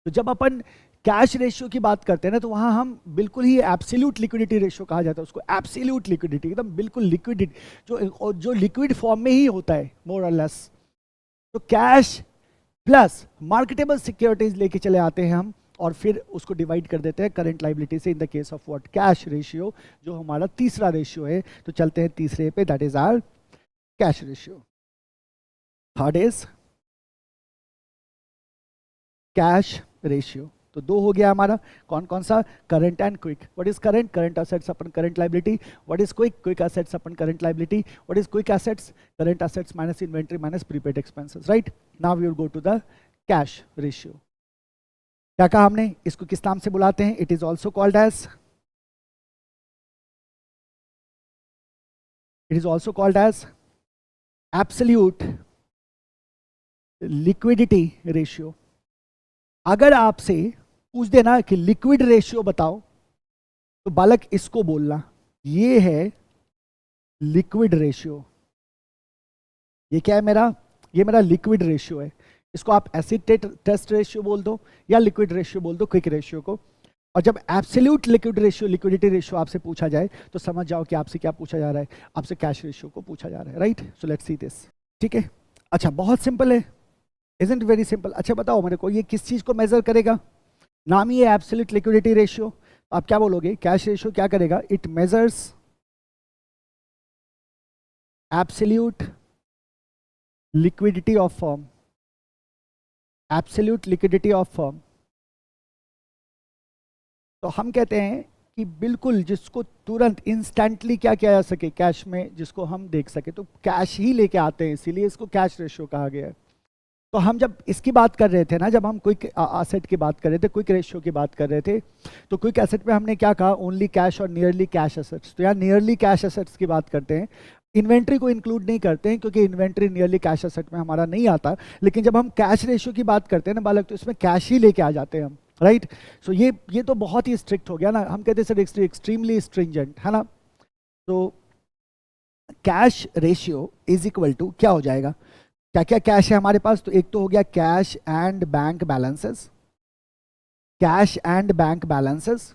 तो जब अपन कैश रेशियो की बात करते हैं ना, तो वहाँ हम बिल्कुल ही एब्सोल्यूट लिक्विडिटी रेशियो कहा जाता है उसको, एब्सोल्यूट लिक्विडिटी, एकदम बिल्कुल लिक्विडिटी, जो लिक्विड फॉर्म में ही होता है मोर और लेस। तो कैश प्लस मार्केटेबल सिक्योरिटीज लेके चले आते हैं हम, और फिर उसको डिवाइड कर देते हैं करंट लाइबिलिटी से, in the case of what, cash ratio, जो हमारा तीसरा रेशियो है। तो चलते हैं तीसरे पे, that is our cash ratio, third is cash ratio. तो दो हो गया हमारा, कौन कौन सा, current and quick. What is current, current assets upon current liability. What is quick, quick assets upon current liability. What is quick assets, current assets minus inventory minus prepaid expenses, right. Now we will go to the cash ratio. क्या कहा हमने, इसको किस नाम से बुलाते हैं, it is also called as, it is also called as absolute liquidity ratio. अगर आपसे पूछ देना कि लिक्विड रेशियो बताओ, तो बालक इसको बोलना, ये है लिक्विड रेशियो। ये क्या है मेरा, ये मेरा लिक्विड रेशियो है। इसको आप एसिड टेस्ट रेशियो बोल दो या लिक्विड रेशियो बोल दो, क्विक रेशियो को। और जब absolute liquid ratio, liquidity ratio आपसे पूछा जाए, तो समझ जाओ कि आपसे क्या पूछा जा रहा है, आपसे कैश रेशियो को पूछा जा रहा है, right. So let's see this, ठीक है। अच्छा, बहुत सिंपल है, इजंट वेरी सिंपल। अच्छा बताओ मेरे को, ये किस चीज को मेजर करेगा, नाम ही है एब्सोल्यूट लिक्विडिटी रेशियो। आप क्या बोलोगे, कैश रेशियो क्या करेगा, it measures absolute liquidity of firm, absolute liquidity of firm. तो हम कहते हैं कि बिल्कुल जिसको तुरंत इंस्टेंटली क्या किया जा सके कैश में, जिसको हम देख सके, तो कैश ही लेके आते हैं, इसीलिए इसको कैश रेशियो कहा गया है। तो हम जब इसकी बात कर रहे थे ना, जब हम क्विक एसेट की बात कर रहे थे, क्विक रेशियो की बात कर रहे थे, तो क्विक एसेट में हमने क्या कहा, ओनली कैश और नियरली कैश एसेट्स। तो यहाँ नियरली कैश एसेट्स की बात करते हैं, इन्वेंट्री को इंक्लूड नहीं करते हैं, क्योंकि इन्वेंट्री नियरली कैश एसेट में हमारा नहीं आता। लेकिन जब हम कैश रेशियो की बात करते हैं ना बालक, तो इसमें कैश ही लेके आ जाते हैं हम, राइट। सो ये तो बहुत ही स्ट्रिक्ट हो गया ना, हम कहते हैं सर एक्सट्रीमली स्ट्रिंजेंट, है ना। तो cash ratio is equal to क्या हो जाएगा, क्या क्या कैश है हमारे पास, तो एक तो हो गया cash and bank balances, cash and bank balances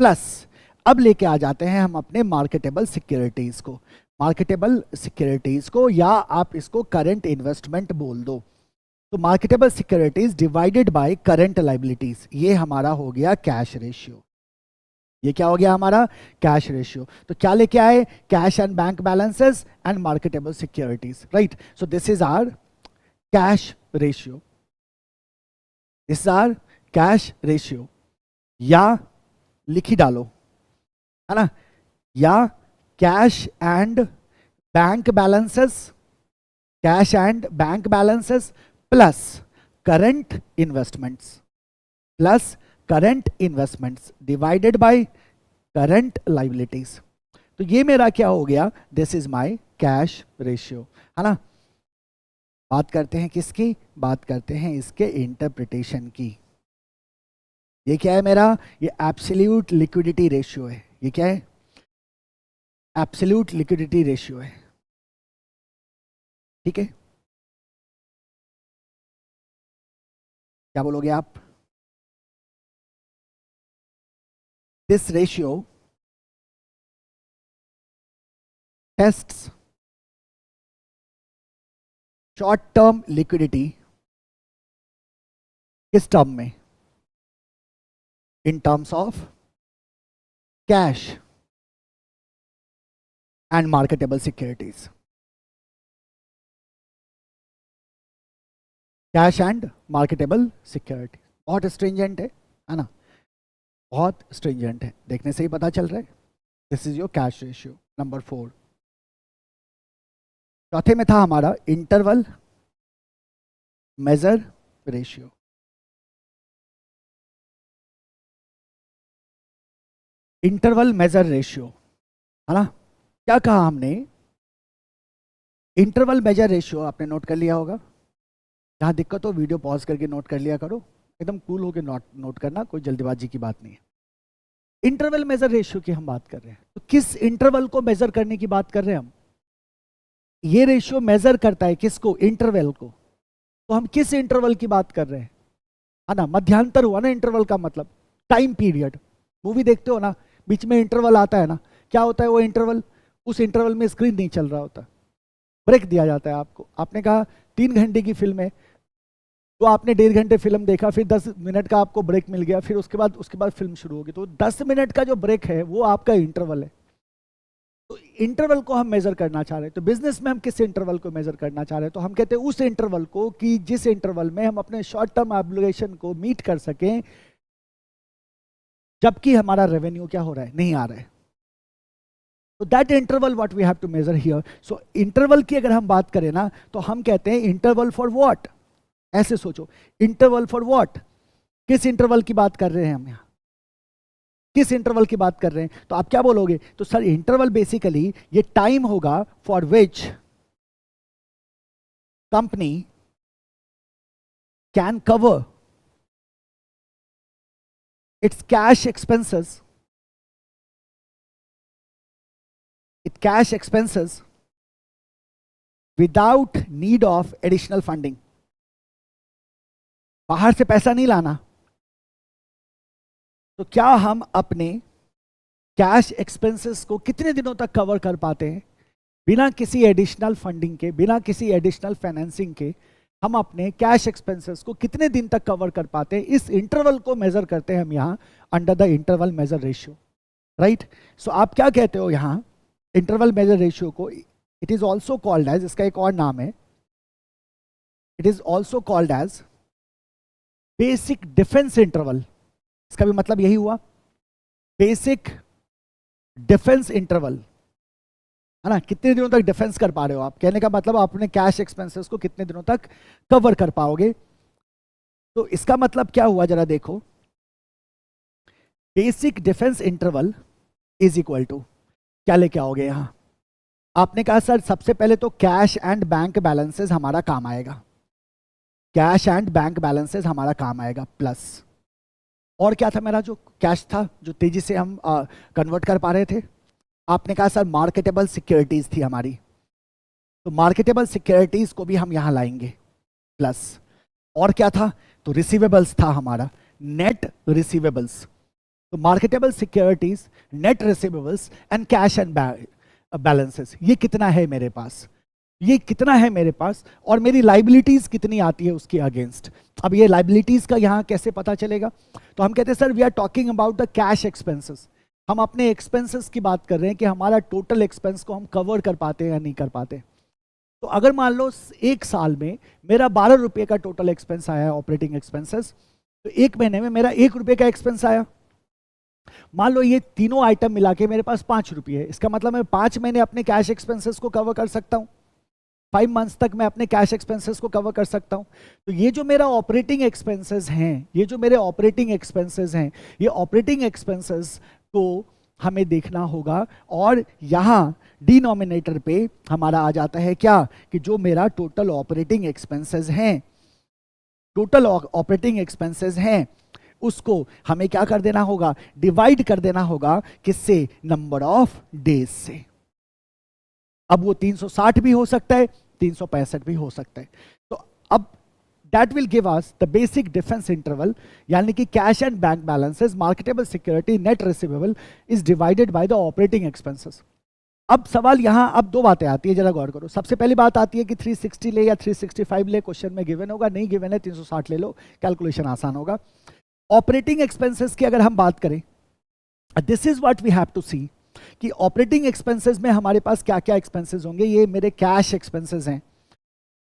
plus, अब लेके आ जाते हैं हम अपने मार्केटेबल सिक्योरिटीज को, मार्केटेबल सिक्योरिटीज को, या आप इसको करंट इन्वेस्टमेंट बोल दो। तो marketable securities divided by current liabilities, ये हमारा हो गया कैश रेशियो। ये क्या हो गया हमारा, कैश रेशियो। तो क्या लेके आए, cash and bank balances and marketable securities, right. So this is our cash ratio, this is our cash ratio. या लिख ही डालो, है ना, या cash and bank balances, cash and bank balances plus current investments, plus current investments divided by current liabilities. तो ये मेरा क्या हो गया, this is my cash ratio, है ना। बात करते हैं किसकी, बात करते हैं इसके इंटरप्रिटेशन की। ये क्या है मेरा, ये एब्सोल्यूट लिक्विडिटी रेशियो है। ये क्या है, एब्सोल्यूट लिक्विडिटी रेशियो है, ठीक है। क्या बोलोगे आप, this ratio tests short term liquidity किस टर्म में, in terms of cash and marketable securities, cash and marketable security. बहुत स्ट्रिंजेंट है ना, बहुत स्ट्रिंजेंट है, देखने से ही पता चल रहा है। This is your cash ratio number 4। चौथे में था हमारा interval measure ratio. Interval measure ratio, है ना, क्या कहा हमने, इंटरवल मेजर रेशियो आपने नोट कर लिया होगा। जहां दिक्कत हो वीडियो पॉज करके नोट कर लिया करो, एकदम कूल होकर नोट करना, कोई जल्दबाजी की बात नहीं है। इंटरवल मेजर रेशियो की हम बात कर रहे हैं, तो किस इंटरवल को मेजर करने की बात कर रहे हैं हम, ये रेशियो मेजर करता है किसको, इंटरवल को। तो हम किस इंटरवल की बात कर रहे हैं, है ना, मध्यांतर हुआ ना इंटरवल का मतलब, टाइम पीरियड। मूवी देखते हो ना, बीच में इंटरवल आता है ना, क्या होता है वो इंटरवल, उस इंटरवल में स्क्रीन नहीं चल रहा होता, ब्रेक दिया जाता है आपको। आपने कहा 3 घंटे की फिल्म है, तो आपने 1.5 घंटे फिल्म देखा, फिर 10 मिनट का आपको ब्रेक मिल गया, फिर उसके बाद फिल्म शुरू होगी, तो 10 मिनट का जो ब्रेक है वो आपका इंटरवल है। तो इंटरवल को हम मेजर करना चाह रहे हैं, तो बिजनेस में हम किस इंटरवल को मेजर करना चाह रहे हैं, तो हम कहते हैं उस इंटरवल को कि जिस इंटरवल में हम अपने शॉर्ट टर्म ऑब्लिगेशन को मीट कर सकें, जबकि हमारा रेवेन्यू क्या हो रहा है, नहीं आ रहा है। तो that interval what we have to measure here. So interval की अगर हम बात करें ना, तो हम कहते हैं इंटरवल फॉर व्हाट। ऐसे सोचो, इंटरवल फॉर व्हाट, किस इंटरवल की बात कर रहे हैं हम यहाँ, किस इंटरवल की बात कर रहे हैं। तो आप क्या बोलोगे, तो सर इंटरवल बेसिकली ये टाइम होगा for which company can cover it's cash expenses, it cash expenses without need of additional funding। बाहर से पैसा नहीं लाना, तो क्या हम अपने कैश एक्सपेंसेस को कितने दिनों तक कवर कर पाते हैं बिना किसी एडिशनल फंडिंग के, बिना किसी एडिशनल फाइनेंसिंग के। हम अपने कैश एक्सपेंसेस को कितने दिन तक कवर कर पाते हैं, इस इंटरवल को मेजर करते हैं हम यहां under the interval measure ratio, right. So आप क्या कहते हो यहां इंटरवल मेजर रेशियो को, it is also called as, इसका एक और नाम है, it is also called as basic defence interval. इसका भी मतलब यही हुआ, बेसिक डिफेंस इंटरवल, है ना। कितने दिनों तक डिफेंस कर पा रहे हो आप, कहने का मतलब आप अपने कैश एक्सपेंसेस को कितने दिनों तक कवर कर पाओगे। तो इसका मतलब क्या हुआ जरा देखो, basic defence interval is equal to, क्या लेके आओगे यहां, आपने कहा सर सबसे पहले तो कैश एंड बैंक बैलेंसेस हमारा काम आएगा, कैश एंड बैंक बैलेंसेस हमारा काम आएगा, प्लस और क्या था मेरा जो कैश था जो तेजी से हम कन्वर्ट कर पा रहे थे, आपने कहा सर मार्केटेबल सिक्योरिटीज थी हमारी, तो मार्केटेबल सिक्योरिटीज को भी हम यहां लाएंगे, प्लस और क्या था, तो रिसीवेबल्स था हमारा, नेट रिसीवेबल्स। तो marketable securities, net receivables and cash and balances, ये कितना है मेरे पास, ये कितना है मेरे पास, और मेरी लाइबिलिटीज कितनी आती है उसके अगेंस्ट। अब ये लाइबिलिटीज का यहाँ कैसे पता चलेगा, तो हम कहते हैं sir we are talking about the cash expenses, हम अपने एक्सपेंसेस की बात कर रहे हैं कि हमारा टोटल एक्सपेंस को हम कवर कर पाते हैं या नहीं कर पाते। तो अगर मान लो एक साल में मेरा 12 रुपये का टोटल एक्सपेंस आया है ऑपरेटिंग एक्सपेंसेस, तो एक महीने में मेरा 1 रुपये का एक्सपेंस आया। मान लो ये तीनों आइटम मिला के मेरे पास 5 रुपये है, इसका मतलब मैं 5 महीने अपने कैश एक्सपेंसेस को कवर कर सकता हूँ, 5 मंथ्स तक मैं अपने कैश एक्सपेंसेस को कवर कर सकता हूँ। तो ये जो मेरा ऑपरेटिंग एक्सपेंसेस हैं, ये जो मेरे ऑपरेटिंग एक्सपेंसेस हैं, ये ऑपरेटिंग एक्सपेंसेस को हमें देखना होगा, और यहाँ डिनोमिनेटर पे हमारा आ जाता है क्या, कि जो मेरा टोटल ऑपरेटिंग एक्सपेंसेस हैं, टोटल ऑपरेटिंग एक्सपेंसेस हैं, उसको हमें क्या कर देना होगा, डिवाइड कर देना होगा, किससे, नंबर ऑफ डेज से। अब वो 360 भी हो सकता है, 365 भी हो सकता है। तो अब that will give us the basic defence interval, यानी कि cash and bank balances, marketable security, net receivable is divided by the operating expenses. अब सवाल यहाँ अब दो बातें आती है, जरा गौर करो। सबसे पहली बात आती है कि 360 ले या 365 ले, क्वेश्चन में गिवन होगा, नहीं गिवन है 360 ले लो, कैलकुलेशन आसान होगा। ऑपरेटिंग एक्सपेंसेस की अगर हम बात करें, this is what we have to see, कि ऑपरेटिंग एक्सपेंसेस में हमारे पास क्या क्या एक्सपेंसेस होंगे, ये मेरे कैश एक्सपेंसेस हैं,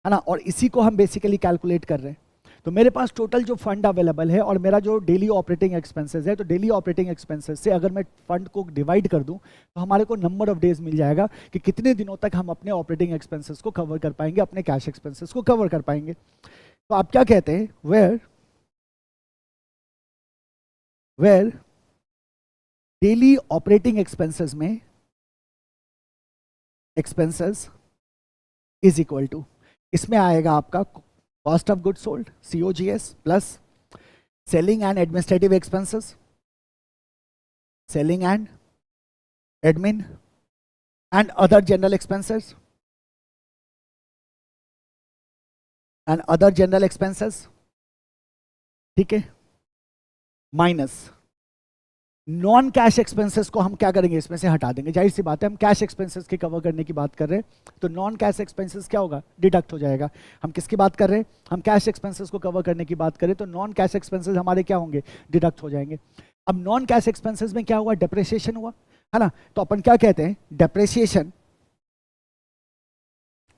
है ना, और इसी को हम बेसिकली कैलकुलेट कर रहे हैं। तो मेरे पास टोटल जो फंड अवेलेबल है और मेरा जो डेली ऑपरेटिंग एक्सपेंसेस है, तो डेली ऑपरेटिंग एक्सपेंसेस से अगर मैं फंड को डिवाइड कर दूं, तो हमारे को नंबर ऑफ डेज मिल जाएगा कि कितने दिनों तक हम अपने ऑपरेटिंग एक्सपेंसेस को कवर कर पाएंगे, अपने कैश एक्सपेंसेस को कवर कर पाएंगे। तो आप क्या कहते हैं, वेयर डेली ऑपरेटिंग एक्सपेंसेस में एक्सपेंसेस इज इक्वल टू, इसमें आएगा आपका cost of good sold, COGS, plus selling and administrative expenses, selling and admin and other general expenses, and other general expenses, ठीक है, माइनस नॉन कैश एक्सपेंसेस को हम क्या करेंगे, इसमें से हटा देंगे। जाहिर सी बात है हम कैश एक्सपेंसेस की कवर करने की बात कर रहे हैं, तो नॉन कैश एक्सपेंसेस क्या होगा, डिडक्ट हो जाएगा। हम किसकी बात कर रहे हैं, हम कैश एक्सपेंसेस को कवर करने की बात करें, तो नॉन कैश एक्सपेंसेस हमारे क्या होंगे, डिडक्ट हो जाएंगे। अब नॉन कैश एक्सपेंसेस में क्या हुआ, डेप्रिसिएशन हुआ, है ना। तो अपन क्या कहते हैं, depreciation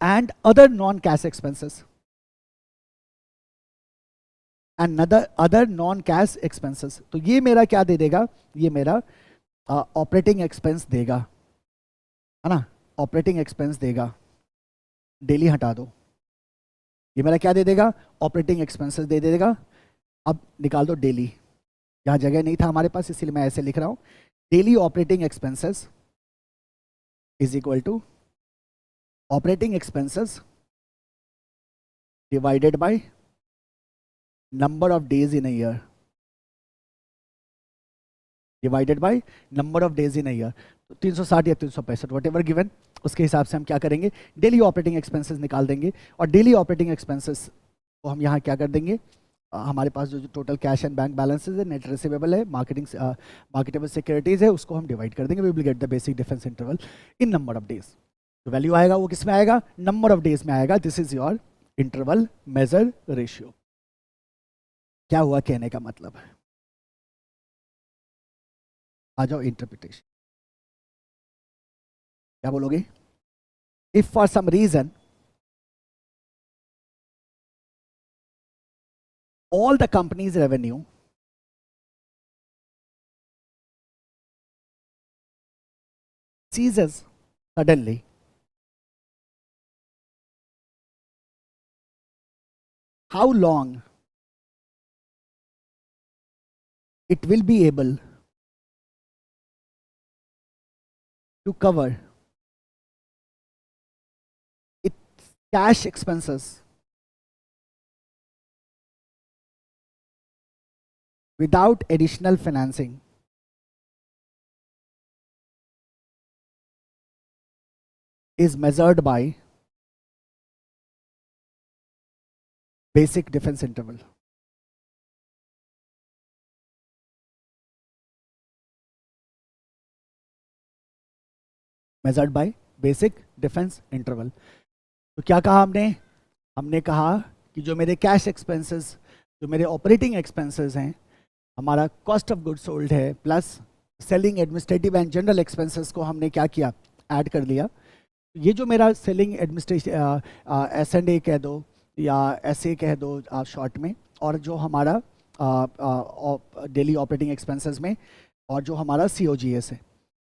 and other non cash expenses, and other non cash expenses. तो ये मेरा क्या दे देगा, ये मेरा ऑपरेटिंग एक्सपेंस देगा, है ना, ऑपरेटिंग एक्सपेंस देगा। डेली हटा दो, ये मेरा क्या दे देगा, ऑपरेटिंग एक्सपेंसेस दे देगा। अब निकाल दो डेली, यहाँ जगह नहीं था हमारे पास इसलिए मैं ऐसे लिख रहा हूँ, daily operating expenses is equal to operating expenses divided by number of days in a year, divided by number of days in a year. तो 360 या 365 वट एवर गिवन, उसके हिसाब से हम क्या करेंगे, डेली ऑपरेटिंग एक्सपेंसेस निकाल देंगे। और डेली ऑपरेटिंग एक्सपेंसेस को हम यहाँ क्या कर देंगे, हमारे पास जो total cash and bank balances है, नेट रिसीवेबल है, मार्केटेबल सिक्योरिटीज है, उसको हम डिवाइड कर देंगे। We will get the basic difference interval in number of days. तो वैल्यू आएगा वो किस में आएगा, नंबर ऑफ डेज में आएगा। This is your interval measure ratio. क्या हुआ कहने का मतलब, आ जाओ इंटरप्रिटेशन, क्या बोलोगे। If for some reason all the company's revenue ceases suddenly, how long it will be able to cover its cash expenses without additional financing is measured by basic defense interval. Measured by basic defense interval. तो क्या कहा हमने, हमने कहा कि जो मेरे cash expenses, जो मेरे ऑपरेटिंग एक्सपेंसेस हैं, हमारा कॉस्ट ऑफ गुड सोल्ड है plus selling administrative and general expenses को हमने क्या किया, ऐड कर लिया। ये जो मेरा सेलिंग एडमिनिस्ट्रेशन S&A कह दो या SA कह दो आप शॉर्ट में, और जो हमारा डेली ऑपरेटिंग एक्सपेंसेस में, और जो हमारा COGS है,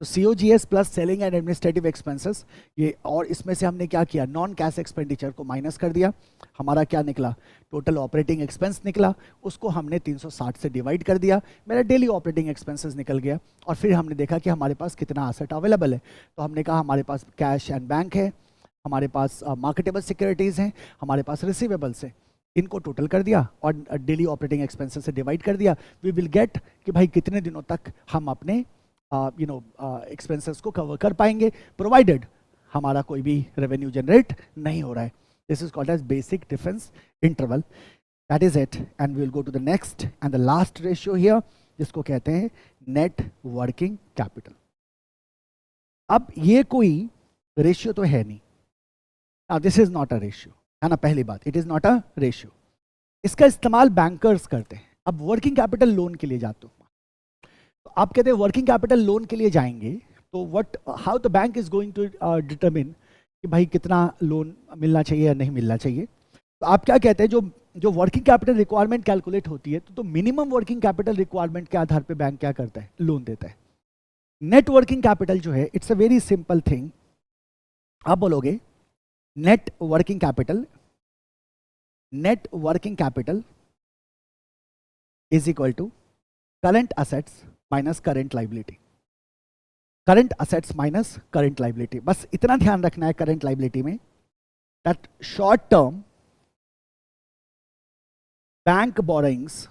तो COGS plus selling and administrative expenses ये, और इसमें से हमने क्या किया, नॉन कैश एक्सपेंडिचर को माइनस कर दिया। हमारा क्या निकला, टोटल ऑपरेटिंग एक्सपेंस निकला, उसको हमने 360 से डिवाइड कर दिया, मेरा डेली ऑपरेटिंग एक्सपेंसेस निकल गया। और फिर हमने देखा कि हमारे पास कितना एसेट अवेलेबल है, तो हमने कहा हमारे पास कैश एंड बैंक है, हमारे पास मार्केटेबल सिक्योरिटीज़ हैं, हमारे पास रिसीवेबल्स है, इनको टोटल कर दिया और डेली ऑपरेटिंग एक्सपेंसेस से डिवाइड कर दिया। वी विल गेट कि भाई कितने दिनों तक हम अपने एक्सपेंसेस को कवर कर पाएंगे, प्रोवाइडेड हमारा कोई भी रेवेन्यू जनरेट नहीं हो रहा है। This is called as basic defence interval. That is it, and we will go to the next and the last ratio here, जिसको कहते हैं नेट वर्किंग कैपिटल। अब ये कोई रेशियो तो है नहीं, this is not a ratio, है ना, पहली बात, it is not a ratio. इसका इस्तेमाल बैंकर्स करते हैं। अब वर्किंग कैपिटल लोन के लिए जाते हो, तो आप कहते हैं वर्किंग कैपिटल लोन के लिए जाएंगे, तो what, how the bank is going to determine कि भाई कितना लोन मिलना चाहिए या नहीं मिलना चाहिए। तो आप क्या कहते हैं, जो वर्किंग कैपिटल रिक्वायरमेंट कैलकुलेट होती है, तो मिनिमम वर्किंग कैपिटल रिक्वायरमेंट के आधार पे बैंक क्या करता है, लोन देता है। नेट वर्किंग कैपिटल जो है, it's a very simple thing. आप बोलोगे net working capital, net working capital is equal to current assets minus current liability, current assets minus current liability. बस इतना ध्यान रखना है करंट लाइबिलिटी में, that short term bank borrowings,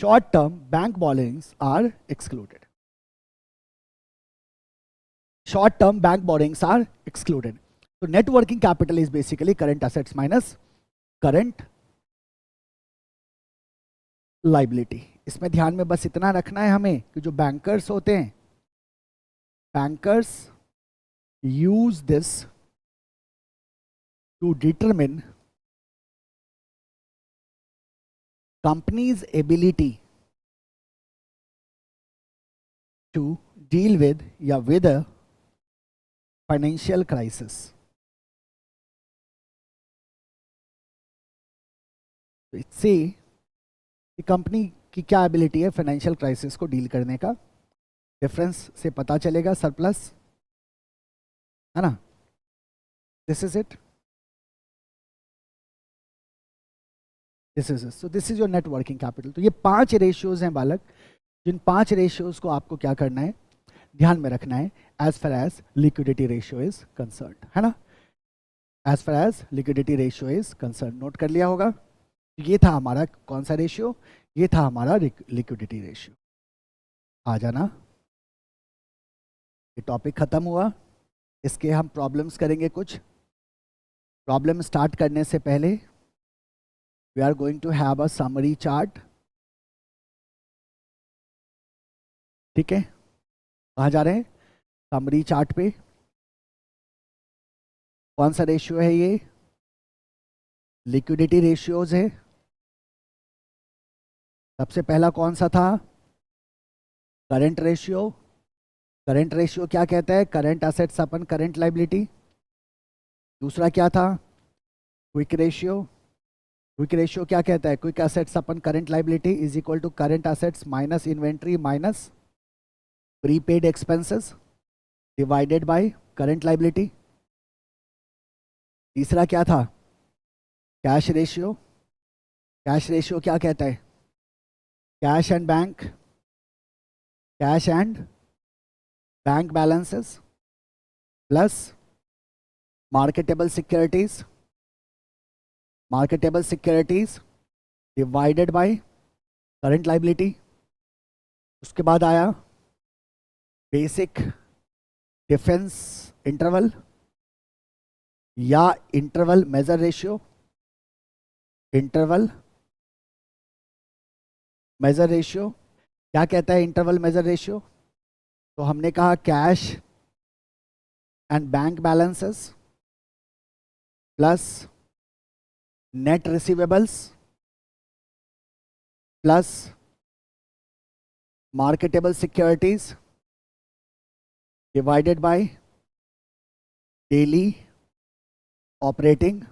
short term bank borrowings are excluded, short term bank borrowings are excluded. तो net working capital is basically current assets minus current liability. इसमें ध्यान में बस इतना रखना है हमें कि जो बैंकर्स होते हैं, bankers use this to determine companies ability to deal with या विद अ फाइनेंशियल क्राइसिस। इससे कंपनी की क्या एबिलिटी है फाइनेंशियल क्राइसिस को डील करने का, डिफरेंस से पता चलेगा, सरप्लस है ना। This is it, this is so this is your net working capital. तो ये 5 रेशियोज हैं बालक, जिन 5 रेशियोज को आपको क्या करना है, ध्यान में रखना है as far as liquidity ratio is concern, है ना। As far as liquidity ratio is concern, note कर लिया होगा। ये था हमारा कौन सा रेशियो, ये था हमारा लिक्विडिटी रेशियो। आ जाना, ये टॉपिक खत्म हुआ। इसके हम प्रॉब्लम्स करेंगे कुछ। प्रॉब्लम स्टार्ट करने से पहले we are going to have a summary chart, ठीक है। कहाँ जा रहे हैं, समरी चार्ट पे। कौन सा रेशियो है ये, लिक्विडिटी रेशियोज है। सबसे पहला कौन सा था, करंट रेशियो। करंट रेशियो क्या कहता है, current assets upon current liability. दूसरा क्या था, क्विक रेशियो। क्विक रेशियो क्या कहता है, quick assets upon current liability is equal to current assets minus inventory minus prepaid expenses divided by current liability. तीसरा क्या था, कैश रेशियो। कैश रेशियो क्या कहता है, cash and bank, cash and bank balances plus marketable securities, marketable securities divided by current liability. उसके बाद आया basic defence interval या interval measure ratio. Interval measure ratio क्या कहता है, इंटरवल मेजर रेशियो। तो हमने कहा cash and bank balances plus net receivables plus marketable securities divided by daily operating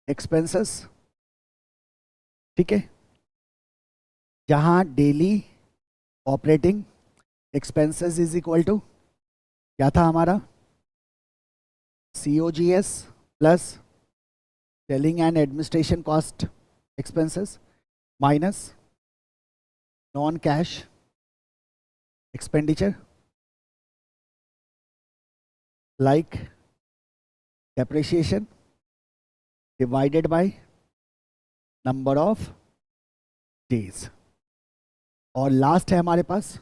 expenses, ठीक है। जहां daily operating expenses is equal to क्या था हमारा, COGS plus selling and administration cost expenses minus non cash expenditure like depreciation divided by number of days. और last है हमारे पास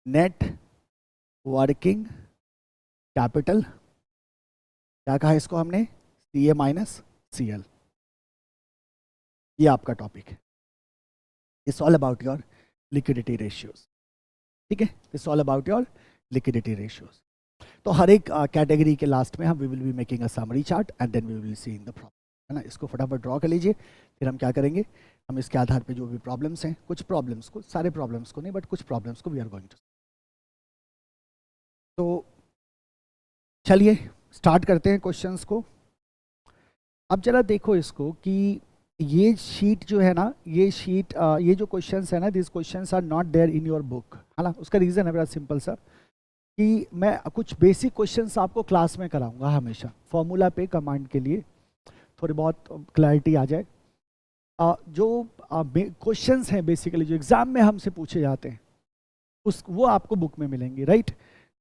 net working capital. क्या कहा इसको हमने, CA माइनस CL। ये आपका टॉपिक है, it's all about your liquidity ratios, ठीक है। It's all about your liquidity ratios. तो हर एक कैटेगरी के लास्ट में हम we will be making a summary chart and then we will see in the problem, है ना। इसको फटाफट ड्रॉ कर लीजिए, फिर हम क्या करेंगे, हम इसके आधार पे जो भी प्रॉब्लम्स हैं, कुछ प्रॉब्लम्स को, सारे प्रॉब्लम्स को नहीं बट कुछ प्रॉब्लम्स को वी आर गोइंग टू। तो चलिए स्टार्ट करते हैं क्वेश्चंस को। अब जरा देखो इसको कि ये शीट जो है ना, ये शीट ये जो क्वेश्चंस है ना, this questions are not there in your book, है ना। उसका रीज़न है बड़ा सिंपल सा, कि मैं कुछ बेसिक क्वेश्चंस आपको क्लास में कराऊंगा हमेशा, फॉर्मूला पे कमांड के लिए थोड़ी बहुत क्लैरिटी आ जाए। जो क्वेश्चंस हैं बेसिकली जो एग्ज़ाम में हमसे पूछे जाते हैं वो आपको बुक में मिलेंगे, राइट।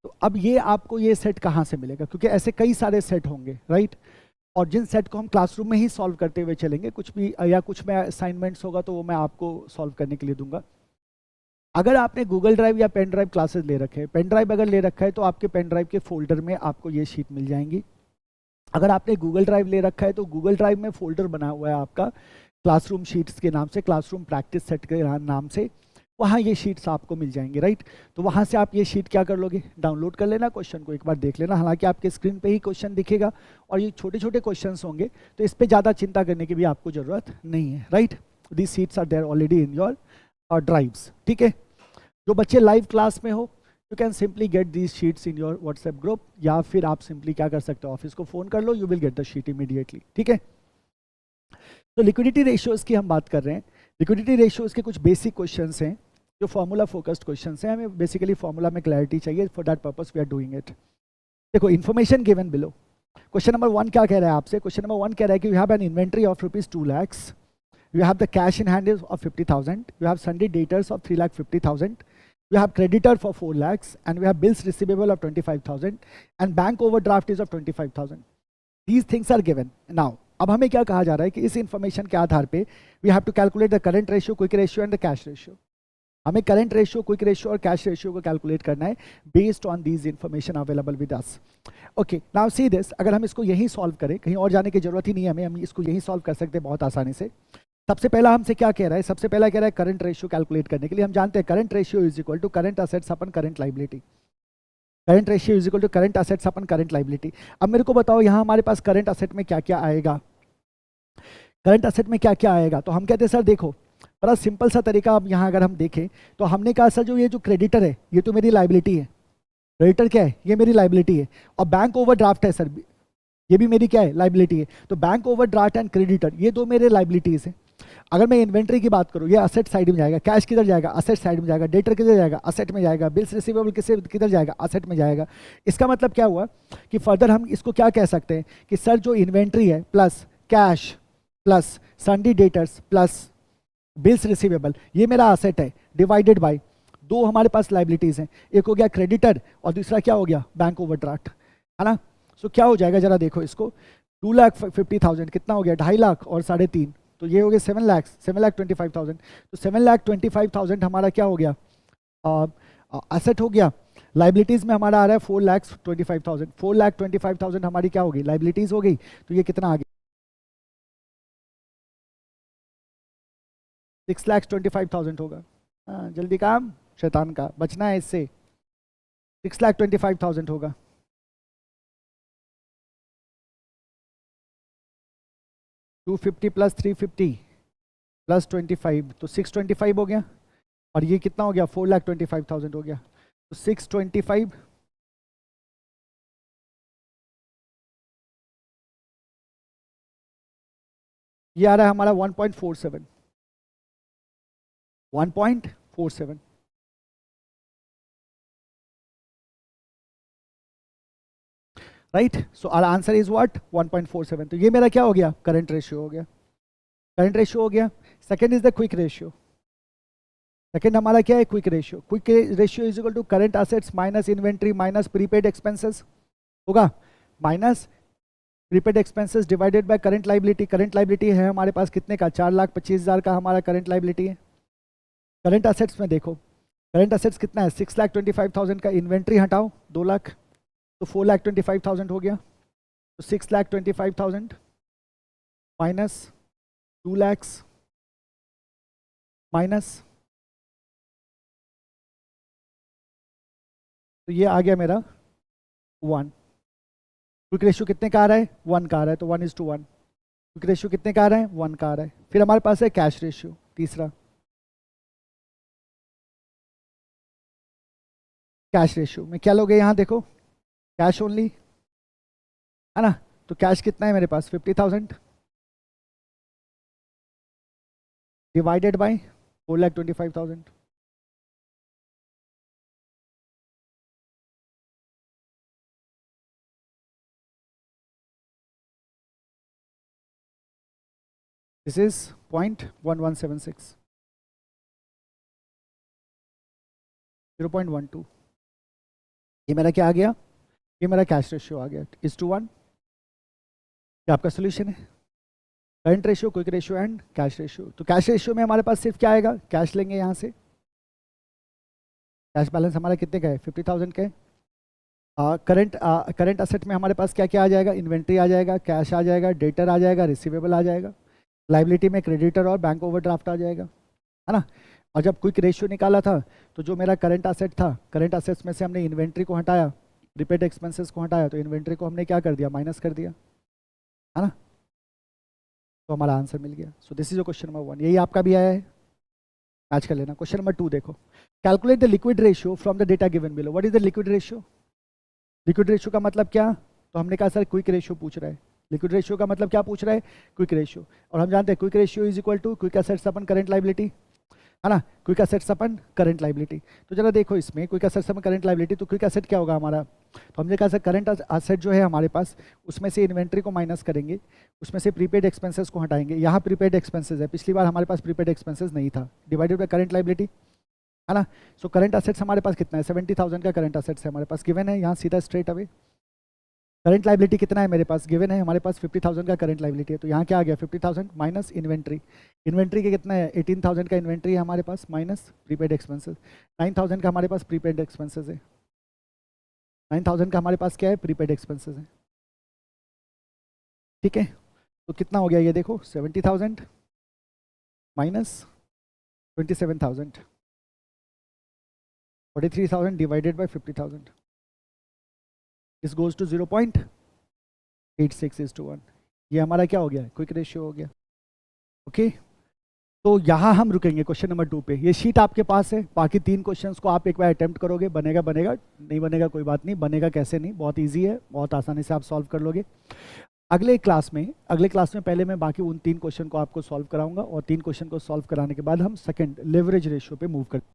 तो अब ये आपको ये सेट कहाँ से मिलेगा, क्योंकि ऐसे कई सारे सेट होंगे, राइट। और जिन सेट को हम क्लासरूम में ही सॉल्व करते हुए चलेंगे, कुछ भी या कुछ में असाइनमेंट्स होगा तो वो मैं आपको सॉल्व करने के लिए दूंगा। अगर आपने गूगल ड्राइव या पेन ड्राइव क्लासेस ले रखे हैं, पेन ड्राइव अगर ले रखा है तो आपके पेन ड्राइव के फोल्डर में आपको ये शीट मिल जाएंगी। अगर आपने गूगल ड्राइव ले रखा है तो गूगल ड्राइव में फोल्डर बना हुआ है आपका क्लासरूम शीट्स के नाम से, क्लासरूम प्रैक्टिस सेट के नाम से, वहाँ ये शीट्स आपको मिल जाएंगे, राइट। तो वहाँ से आप ये शीट क्या कर लोगे, डाउनलोड कर लेना, क्वेश्चन को एक बार देख लेना। हालांकि आपके स्क्रीन पे ही क्वेश्चन दिखेगा और ये छोटे छोटे क्वेश्चंस होंगे, तो इस पर ज़्यादा चिंता करने की भी आपको ज़रूरत नहीं है, right. These sheets are there already in your drives, ठीक है। जो बच्चे लाइव क्लास में हो, you can simply get these sheets in your WhatsApp group, या फिर आप सिंपली क्या कर सकते हो, ऑफिस को फ़ोन कर लो, you will get the sheet immediately, ठीक है। तो लिक्विडिटी रेशियोज़ की हम बात कर रहे हैं। लिक्विडिटी रेशियोज़ के कुछ बेसिक क्वेश्चंस हैं जो फॉर्मूला फोकस्ड क्वेश्चंस हैं, हमें बेसिकली फॉर्मूला में क्लैरिटी चाहिए, for that purpose we are doing it. देखो, information given below, question number 1 क्या कह रहा है आपसे, क्वेश्चन नंबर 1 कह रहा है कि you have an inventory of ₹2 lakhs, you have the cash in hand is of 50,000, you have sundry debtors of 3,50,000, you have creditor for 4 lakhs, and we have bills receivable of 25,000, and bank overdraft is of 25,000. These things are given. Now, अब हमें क्या कहा जा रहा है कि इस information के आधार पे we have to calculate the current ratio, quick ratio and the cash ratio. हमें करंट रेशियो, क्विक रेशियो और कैश रेशियो को कैलकुलेट करना है based on these information available with us. Okay, now see this, अगर हम इसको यहीं solve करें, कहीं और जाने की जरूरत ही नहीं है हमें, हम इसको यहीं सॉल्व कर सकते हैं बहुत आसानी से। सबसे पहला हमसे क्या कह रहा है, सबसे पहला कह रहा है करंट रेशियो कैलकुलेट करने के लिए हम जानते हैं current ratio is equal to current assets upon current liability. Current ratio is equal to current assets upon current liability. अब मेरे को बताओ यहाँ हमारे पास करंट असेट में क्या क्या आएगा, करंट असेट में क्या क्या आएगा। तो हम कहते हैं सर देखो, बड़ा सिंपल सा तरीका, अब यहाँ अगर हम देखें तो हमने कहा सर जो ये जो क्रेडिटर है ये तो मेरी लाइबिलिटी है, क्रेडिटर क्या है, ये मेरी लाइबिलिटी है, और बैंक ओवरड्राफ्ट है सर, ये भी मेरी क्या है, लाइबिलिटी है। तो बैंक ओवरड्राफ्ट एंड क्रेडिटर ये दो मेरे लाइबिलिटीज हैं। अगर मैं इन्वेंट्री की बात करूँ, ये असेट साइड में जाएगा, कैश किधर जाएगा, असेट साइड में जाएगा, डेटर किधर जाएगा, असेट में जाएगा, बिल्स रिसीवेबल किधर जाएगा, असेट में जाएगा। इसका मतलब क्या हुआ कि फर्दर हम इसको क्या कह सकते हैं कि सर जो इन्वेंट्री है plus cash plus सन्डी debtors plus bills receivable, ये मेरा असेट है, डिवाइडेड बाय दो हमारे पास लाइबिलिटीज हैं, एक हो गया क्रेडिटर और दूसरा क्या हो गया, बैंक ओवरड्राफ्ट, है ना। सो क्या हो जाएगा जरा देखो इसको, 2,50,000 कितना हो गया, 2.5 लाख और 3.5, तो ये हो गया 7 लाख, 7,25,000। तो 7,25,000 हमारा क्या हो गया, असेट हो गया। लाइबिलिटीज में हमारा आ रहा है 4,25,000, 4,25,000 हमारी क्या होगी, लाइबिलिटीज हो गई। तो ये कितना आ गया, 6,25,000 होगा। हाँ, जल्दी काम, शैतान का बचना है इससे, 6,25,000 होगा। $250 + 350 + 25 तो 625 हो गया, और ये कितना हो गया, 4,25,000 हो गया। तो 625 ये आ रहा है हमारा 1.47, 1.47। Right, so our answer is what, 1.47। तो ये मेरा क्या हो गया, करंट रेशियो हो गया, करंट रेशियो हो गया। Second is the quick ratio, second हमारा क्या है, quick ratio. Quick ratio is equal to current assets minus inventory minus prepaid expenses होगा, minus prepaid expenses divided by current liability. Current liability है हमारे पास कितने का, 4,25,000 का हमारा करंट लाइबिलिटी है। करंट असेट्स में देखो, करंट असेट्स कितना है, 6,25,000 का, इन्वेंट्री हटाओ 2 लाख, तो 4,25,000 हो गया। तो 6,25,000 माइनस 2 lakhs माइनस, तो ये आ गया मेरा 1। क्विक रेशियो कितने का आ रहा है, 1 का आ रहा है, तो 1:1। क्विक रेशियो कितने का आ रहा है, 1 का आ रहा है। फिर हमारे पास है कैश रेशियो, तीसरा कैश रेशियो में क्या लोगे, यहाँ देखो कैश ओनली, है ना। तो कैश कितना है मेरे पास, 50,000 डिवाइडेड बाय 4,25,000। This is 0.1176, 0.12। ये मेरा क्या आ गया, ये मेरा कैश रेशियो आ गया, is to 1। ये आपका सोल्यूशन है, current ratio, quick ratio and cash ratio. तो कैश रेशियो में हमारे पास सिर्फ क्या आएगा, कैश लेंगे यहाँ से, कैश बैलेंस हमारा कितने का है, 50,000 का है। करंट असेट में हमारे पास क्या क्या आ जाएगा, इन्वेंट्री आ जाएगा, कैश आ जाएगा, डेटर आ जाएगा, रिसीवेबल आ जाएगा, लाइबिलिटी में क्रेडिटर और बैंक ओवरड्राफ्ट आ जाएगा, है ना। और जब क्विक रेशियो निकाला था तो जो मेरा करंट असेट था, करंट असेट्स में से हमने इन्वेंट्री को हटाया, प्रीपेड एक्सपेंसेस को हटाया, तो इन्वेंट्री को हमने क्या कर दिया, माइनस कर दिया, है ना। तो हमारा आंसर मिल गया। सो this is your question number 1, यही आपका भी आया है। मैच कर लेना। क्वेश्चन नंबर 2 देखो, calculate the liquid ratio from the data given below. What is the liquid ratio? Liquid ratio का मतलब क्या? तो हमने कहा सर क्विक रेशियो पूछ रहा है। लिक्विड रेशियो का मतलब क्या पूछ रहा है? Quick ratio. और हम जानते हैं quick ratio is equal to quick assets upon current liability, है ना। Quick assets upon current liability. तो जरा देखो इसमें quick assets upon current liability, तो क्विक एसेट क्या होगा हमारा? तो हमने कहा सर करंट एसेट जो है हमारे पास, उसमें से इन्वेंट्री को माइनस करेंगे, उसमें से प्रीपेड एक्सपेंसेस को हटाएंगे। यहाँ प्रीपेड एक्सपेंसेस है, पिछली बार हमारे पास प्रीपेड एक्सपेंसेस नहीं था, डिवाइडेड बाय करंट लायबिलिटी, है ना। सो करंट एसेट्स हमारे पास कितना है? 70,000 का करंट एसेट्स है हमारे पास, गिवन है यहाँ सीधा स्ट्रेट अवे। करंट लायबिलिटी कितना है मेरे पास? गिवन है हमारे पास 50,000 का करंट लायबिलिटी है। तो यहाँ क्या आ गया? 50,000 माइनस इन्वेंट्री। इन्वेंट्री के कितना है? 18,000 का इन्वेंट्री है हमारे पास, माइनस प्रीपेड एक्सपेंसेस। 9,000 का हमारे पास प्रीपेड एक्सपेंसेस है। 9,000 का हमारे पास क्या है? प्रीपेड एक्सपेंसेस है। ठीक है, तो कितना हो गया ये देखो, 70,000 minus 27,000, 43,000 divided by 50,000, this goes to 0.86:1। ये हमारा क्या हो गया? क्विक रेशियो हो गया। ओके, तो यहाँ हम रुकेंगे क्वेश्चन नंबर 2 पे। ये शीट आपके पास है, बाकी 3 क्वेश्चंस को आप एक बार अटेम्प्ट करोगे, बनेगा बनेगा, नहीं बनेगा कोई बात नहीं। बनेगा कैसे नहीं, बहुत इजी है, बहुत आसानी से आप सॉल्व कर लोगे। अगले क्लास में पहले मैं बाकी उन 3 क्वेश्चन को आपको सॉल्व कराऊंगा, और 3 क्वेश्चन को सॉल्व कराने के बाद हम सेकंड लेवरेज रेशियो पे मूव करते हैं।